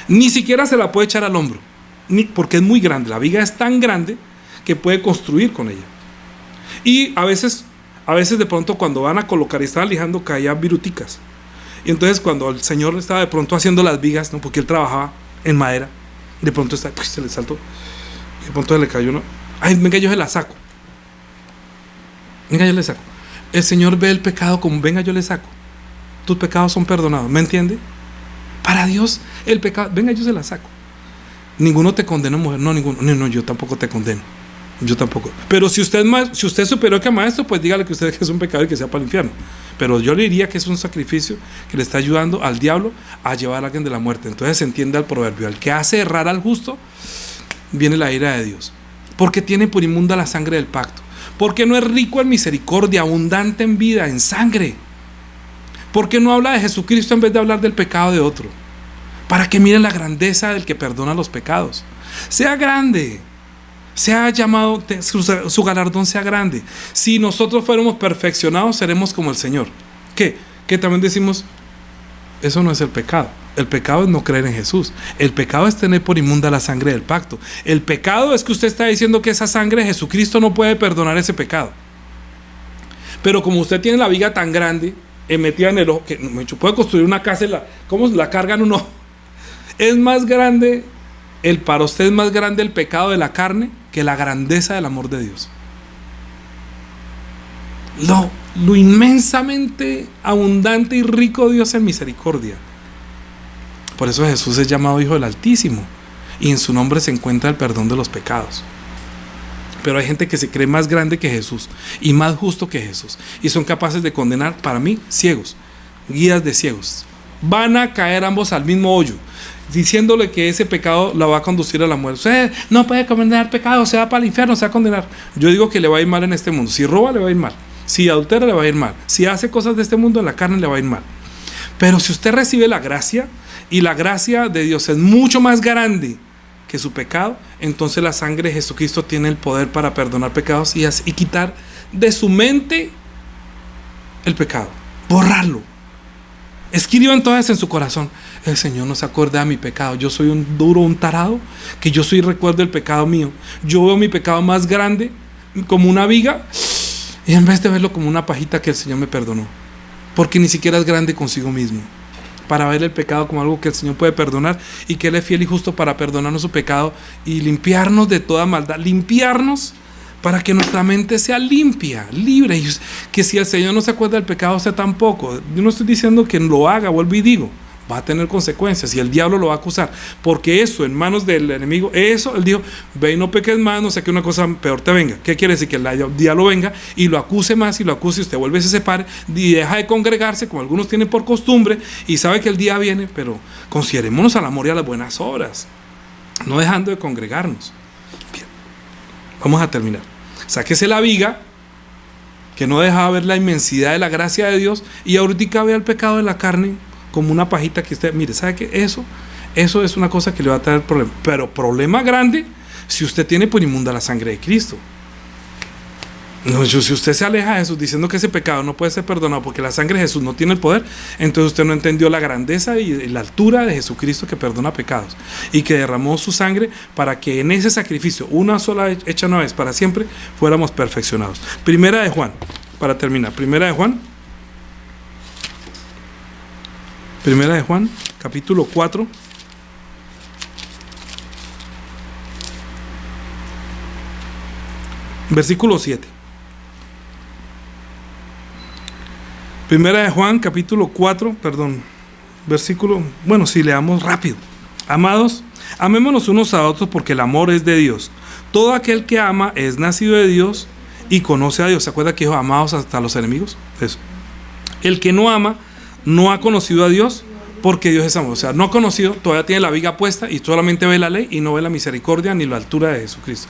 Ni siquiera se la puede echar al hombro, porque es muy grande. La viga es tan grande que puede construir con ella. Y a veces de pronto cuando van a colocar y estaban lijando caían viruticas. Y entonces cuando el Señor estaba de pronto haciendo las vigas, ¿no? Porque Él trabajaba en madera, de pronto se le saltó y de pronto se le cayó, ¿no? Ay, venga, yo se la saco. Venga, yo le saco. El Señor ve el pecado como, venga, yo le saco. Tus pecados son perdonados, ¿me entiende? Para Dios el pecado, venga, yo se la saco. Ninguno te condena, mujer. No, ninguno. No, yo tampoco te condeno. Yo tampoco. Pero si usted es superior que maestro, pues dígale que usted es un pecador y que sea para el infierno. Pero yo le diría que es un sacrificio que le está ayudando al diablo a llevar a alguien de la muerte. Entonces se entiende al proverbio: al que hace errar al justo, viene la ira de Dios. Porque tiene por inmunda la sangre del pacto. Porque no es rico en misericordia, abundante en vida, en sangre. Porque no habla de Jesucristo en vez de hablar del pecado de otro. Para que miren la grandeza del que perdona los pecados. Sea grande, sea llamado, su galardón sea grande. Si nosotros fuéramos perfeccionados, seremos como el Señor. ¿Qué? Que también decimos, eso no es el pecado. El pecado es no creer en Jesús. El pecado es tener por inmunda la sangre del pacto. El pecado es que usted está diciendo que esa sangre de Jesucristo no puede perdonar ese pecado. Pero como usted tiene la viga tan grande, metida en el ojo, que puede construir una casa, ¿cómo la cargan uno? Es más grande, para usted es más grande el pecado de la carne que la grandeza del amor de Dios. Lo inmensamente abundante y rico Dios en misericordia. Por eso Jesús es llamado Hijo del Altísimo, y en su nombre se encuentra el perdón de los pecados. Pero hay gente que se cree más grande que Jesús y más justo que Jesús, y son capaces de condenar, para mí, ciegos, guías de ciegos. Van a caer ambos al mismo hoyo, diciéndole que ese pecado la va a conducir a la muerte. Usted no puede condenar pecado, se va para el infierno, se va a condenar. Yo digo que le va a ir mal en este mundo. Si roba, le va a ir mal. Si adultera, le va a ir mal. Si hace cosas de este mundo, en la carne, le va a ir mal. Pero si usted recibe la gracia, y la gracia de Dios es mucho más grande que su pecado, entonces la sangre de Jesucristo tiene el poder para perdonar pecados y quitar de su mente el pecado, borrarlo. Escriban entonces en su corazón: el Señor no se acuerda de mi pecado. Yo soy un tarado, que yo soy recuerdo del pecado mío. Yo veo mi pecado más grande como una viga, y en vez de verlo como una pajita que el Señor me perdonó, porque ni siquiera es grande consigo mismo, para ver el pecado como algo que el Señor puede perdonar, y que Él es fiel y justo para perdonarnos su pecado y limpiarnos de toda maldad, limpiarnos para que nuestra mente sea limpia, libre, y que si el Señor no se acuerda del pecado, usted tampoco. Yo no estoy diciendo que lo haga, vuelvo y digo, va a tener consecuencias y el diablo lo va a acusar, porque eso en manos del enemigo, eso él dijo: ve y no peques más, no sé qué una cosa peor te venga. ¿Qué quiere decir? Que el diablo venga y lo acuse más, y lo acuse, y usted vuelve y se separe y deja de congregarse como algunos tienen por costumbre, y sabe que el día viene. Pero considerémonos al amor y a las buenas obras, no dejando de congregarnos. Bien, vamos a terminar. Sáquese la viga que no deja ver la inmensidad de la gracia de Dios, y ahorita vea el pecado de la carne como una pajita que usted, mire, ¿sabe qué? Eso es una cosa que le va a traer problema. Pero problema grande si usted tiene por inmunda la sangre de Cristo. No, si usted se aleja de Jesús diciendo que ese pecado no puede ser perdonado porque la sangre de Jesús no tiene el poder, entonces usted no entendió la grandeza y la altura de Jesucristo, que perdona pecados y que derramó su sangre para que en ese sacrificio, una sola hecha una vez para siempre, fuéramos perfeccionados. Primera de Juan, para terminar, Primera de Juan, capítulo 4. Versículo 7. Primera de Juan, capítulo 4, versículo, leamos rápido. Amados, amémonos unos a otros, porque el amor es de Dios. Todo aquel que ama es nacido de Dios y conoce a Dios. ¿Se acuerda que dijo amados hasta los enemigos? Eso. El que no ama no ha conocido a Dios, porque Dios es amor. O sea, no ha conocido, todavía tiene la viga puesta y solamente ve la ley y no ve la misericordia ni la altura de Jesucristo.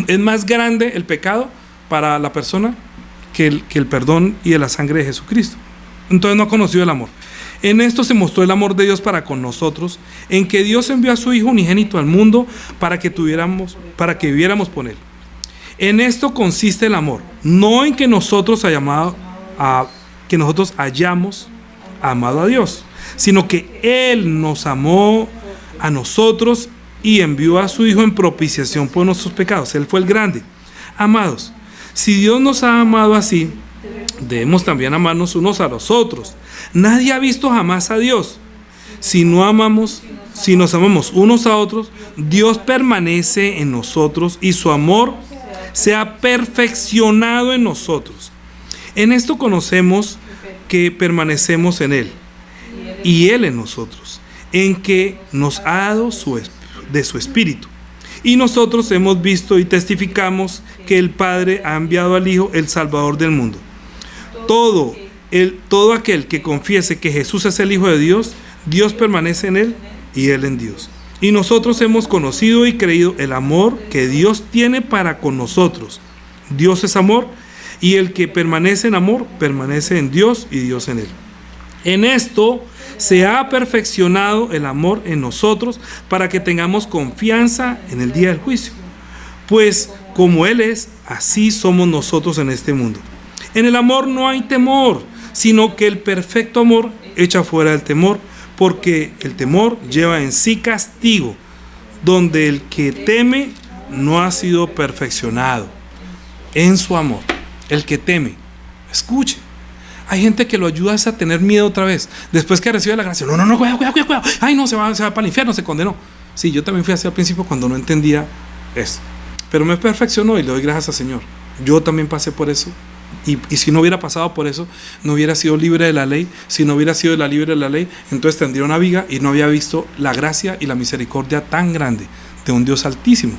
Es más grande el pecado para la persona que el perdón y de la sangre de Jesucristo. Entonces no ha conocido el amor. En esto se mostró el amor de Dios para con nosotros, en que Dios envió a su Hijo unigénito al mundo para que viviéramos por Él. En esto consiste el amor, no en que nosotros hayamos amado a Dios, sino que Él nos amó a nosotros y envió a su Hijo en propiciación por nuestros pecados. Él fue el grande. Amados, si Dios nos ha amado así, debemos también amarnos unos a los otros. Nadie ha visto jamás a Dios. Si nos amamos unos a otros, Dios permanece en nosotros y su amor se ha perfeccionado en nosotros. En esto conocemos que permanecemos en Él y Él en nosotros, en que nos ha dado de su Espíritu. Y nosotros hemos visto y testificamos que el Padre ha enviado al Hijo, el Salvador del mundo. Todo aquel que confiese que Jesús es el Hijo de Dios, Dios permanece en Él y Él en Dios. Y nosotros hemos conocido y creído el amor que Dios tiene para con nosotros. Dios es amor, y el que permanece en amor, permanece en Dios y Dios en Él. En esto se ha perfeccionado el amor en nosotros para que tengamos confianza en el día del juicio. Pues como Él es, así somos nosotros en este mundo. En el amor no hay temor, sino que el perfecto amor echa fuera el temor, porque el temor lleva en sí castigo, donde el que teme no ha sido perfeccionado en su amor. El que teme, escuche. Hay gente que lo ayuda a tener miedo otra vez. Después que recibe la gracia, no, cuidado. Ay, no, se va para el infierno, se condenó. Sí, yo también fui así al principio cuando no entendía eso. Pero me perfeccionó y le doy gracias al Señor. Yo también pasé por eso. Y si no hubiera pasado por eso, no hubiera sido libre de la ley. Si no hubiera sido libre de la ley, entonces tendría una viga y no había visto la gracia y la misericordia tan grande de un Dios altísimo.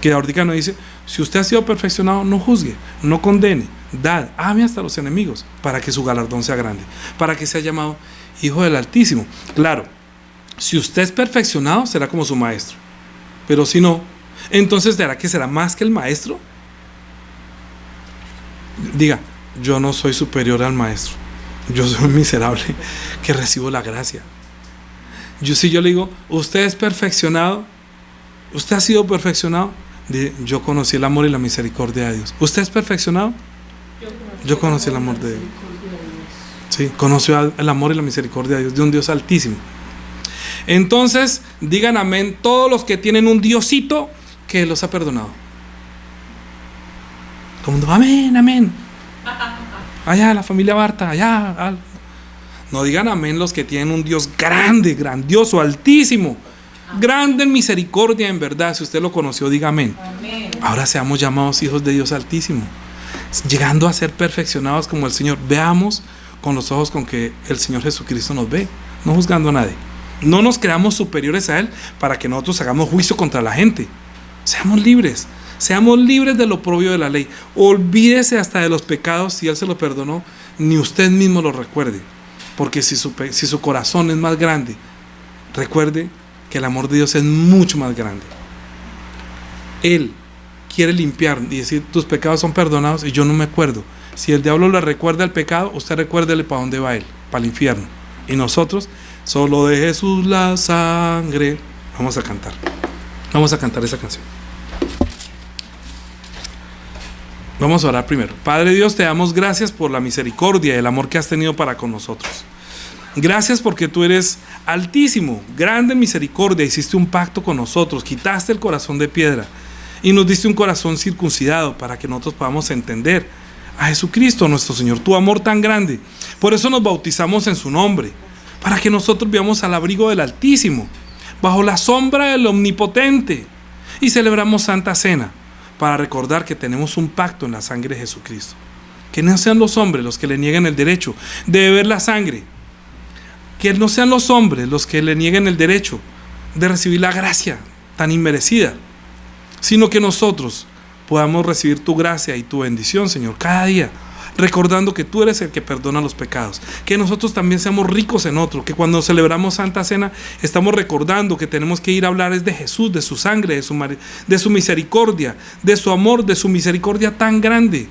Que ahorita nos dice, si usted ha sido perfeccionado, no juzgue, no condene, dad, ame hasta los enemigos, para que su galardón sea grande, para que sea llamado Hijo del Altísimo. Claro, si usted es perfeccionado, será como su maestro. Pero si no, entonces ¿será que será más que el maestro? Diga, yo no soy superior al maestro. Yo soy un miserable que recibo la gracia. Si yo le digo, usted es perfeccionado, usted ha sido perfeccionado, yo conocí el amor y la misericordia de Dios. ¿Usted es perfeccionado? Yo conocí el amor de Dios. Sí, conoció el amor y la misericordia de Dios, de un Dios altísimo. Entonces, digan amén todos los que tienen un Diosito que los ha perdonado. Como amén. Allá la familia Barta, allá. No digan amén los que tienen un Dios grande, grandioso, altísimo, grande en misericordia, en verdad. Si usted lo conoció, diga amén. Ahora seamos llamados hijos de Dios altísimo, llegando a ser perfeccionados como el Señor. Veamos con los ojos con que el Señor Jesucristo nos ve, no juzgando a nadie. No nos creamos superiores a Él para que nosotros hagamos juicio contra la gente. Seamos libres de lo propio de la ley. Olvídese hasta de los pecados. Si Él se lo perdonó, ni usted mismo lo recuerde, porque si su corazón es más grande, recuerde que el amor de Dios es mucho más grande. Él quiere limpiar y decir, tus pecados son perdonados y yo no me acuerdo. Si el diablo le recuerda el pecado, usted recuérdele para dónde va él, para el infierno. Y nosotros, solo de Jesús la sangre. Vamos a cantar esa canción. Vamos a orar primero. Padre Dios, te damos gracias por la misericordia y el amor que has tenido para con nosotros. Gracias porque tú eres altísimo, grande en misericordia. Hiciste un pacto con nosotros, quitaste el corazón de piedra y nos diste un corazón circuncidado para que nosotros podamos entender a Jesucristo nuestro Señor, tu amor tan grande. Por eso nos bautizamos en su nombre, para que nosotros vivamos al abrigo del Altísimo, bajo la sombra del Omnipotente, y celebramos Santa Cena para recordar que tenemos un pacto en la sangre de Jesucristo. Que no sean los hombres los que le nieguen el derecho de beber la sangre, que no sean los hombres los que le nieguen el derecho de recibir la gracia tan inmerecida, sino que nosotros podamos recibir tu gracia y tu bendición, Señor, cada día, recordando que tú eres el que perdona los pecados, que nosotros también seamos ricos en otro, que cuando celebramos Santa Cena estamos recordando que tenemos que ir a hablar es de Jesús, de su sangre, de su misericordia, de su amor, de su misericordia tan grande,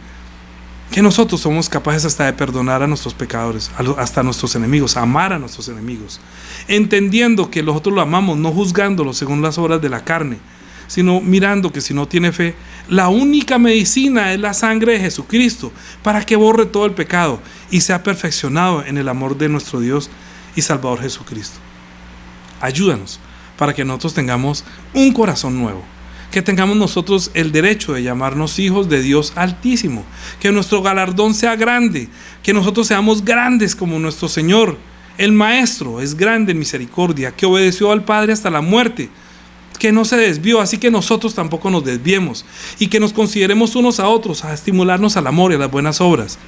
que nosotros somos capaces hasta de perdonar a nuestros pecadores, hasta a nuestros enemigos, amar a nuestros enemigos, entendiendo que nosotros lo amamos, no juzgándolo según las obras de la carne, sino mirando que si no tiene fe, la única medicina es la sangre de Jesucristo, para que borre todo el pecado y sea perfeccionado en el amor de nuestro Dios y Salvador Jesucristo. Ayúdanos para que nosotros tengamos un corazón nuevo, que tengamos nosotros el derecho de llamarnos hijos de Dios Altísimo, que nuestro galardón sea grande, que nosotros seamos grandes como nuestro Señor. El Maestro es grande en misericordia, que obedeció al Padre hasta la muerte, que no se desvió, así que nosotros tampoco nos desviemos, y que nos consideremos unos a otros, a estimularnos al amor y a las buenas obras,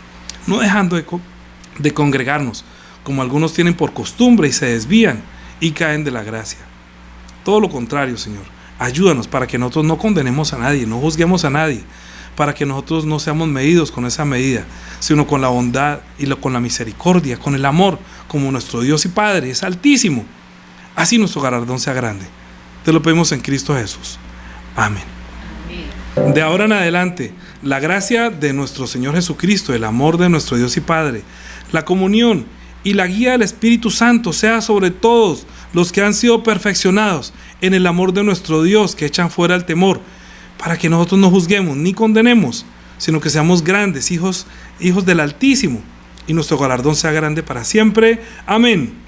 no dejando de congregarnos, como algunos tienen por costumbre y se desvían y caen de la gracia. Todo lo contrario, Señor, ayúdanos para que nosotros no condenemos a nadie, no juzguemos a nadie, para que nosotros no seamos medidos con esa medida, sino con la bondad y con la misericordia, con el amor, como nuestro Dios y Padre es altísimo. Así nuestro galardón sea grande. Te lo pedimos en Cristo Jesús. Amén. De ahora en adelante, la gracia de nuestro Señor Jesucristo, el amor de nuestro Dios y Padre, la comunión y la guía del Espíritu Santo sea sobre todos los que han sido perfeccionados en el amor de nuestro Dios, que echan fuera el temor, para que nosotros no juzguemos ni condenemos, sino que seamos grandes hijos del Altísimo, y nuestro galardón sea grande para siempre. Amén.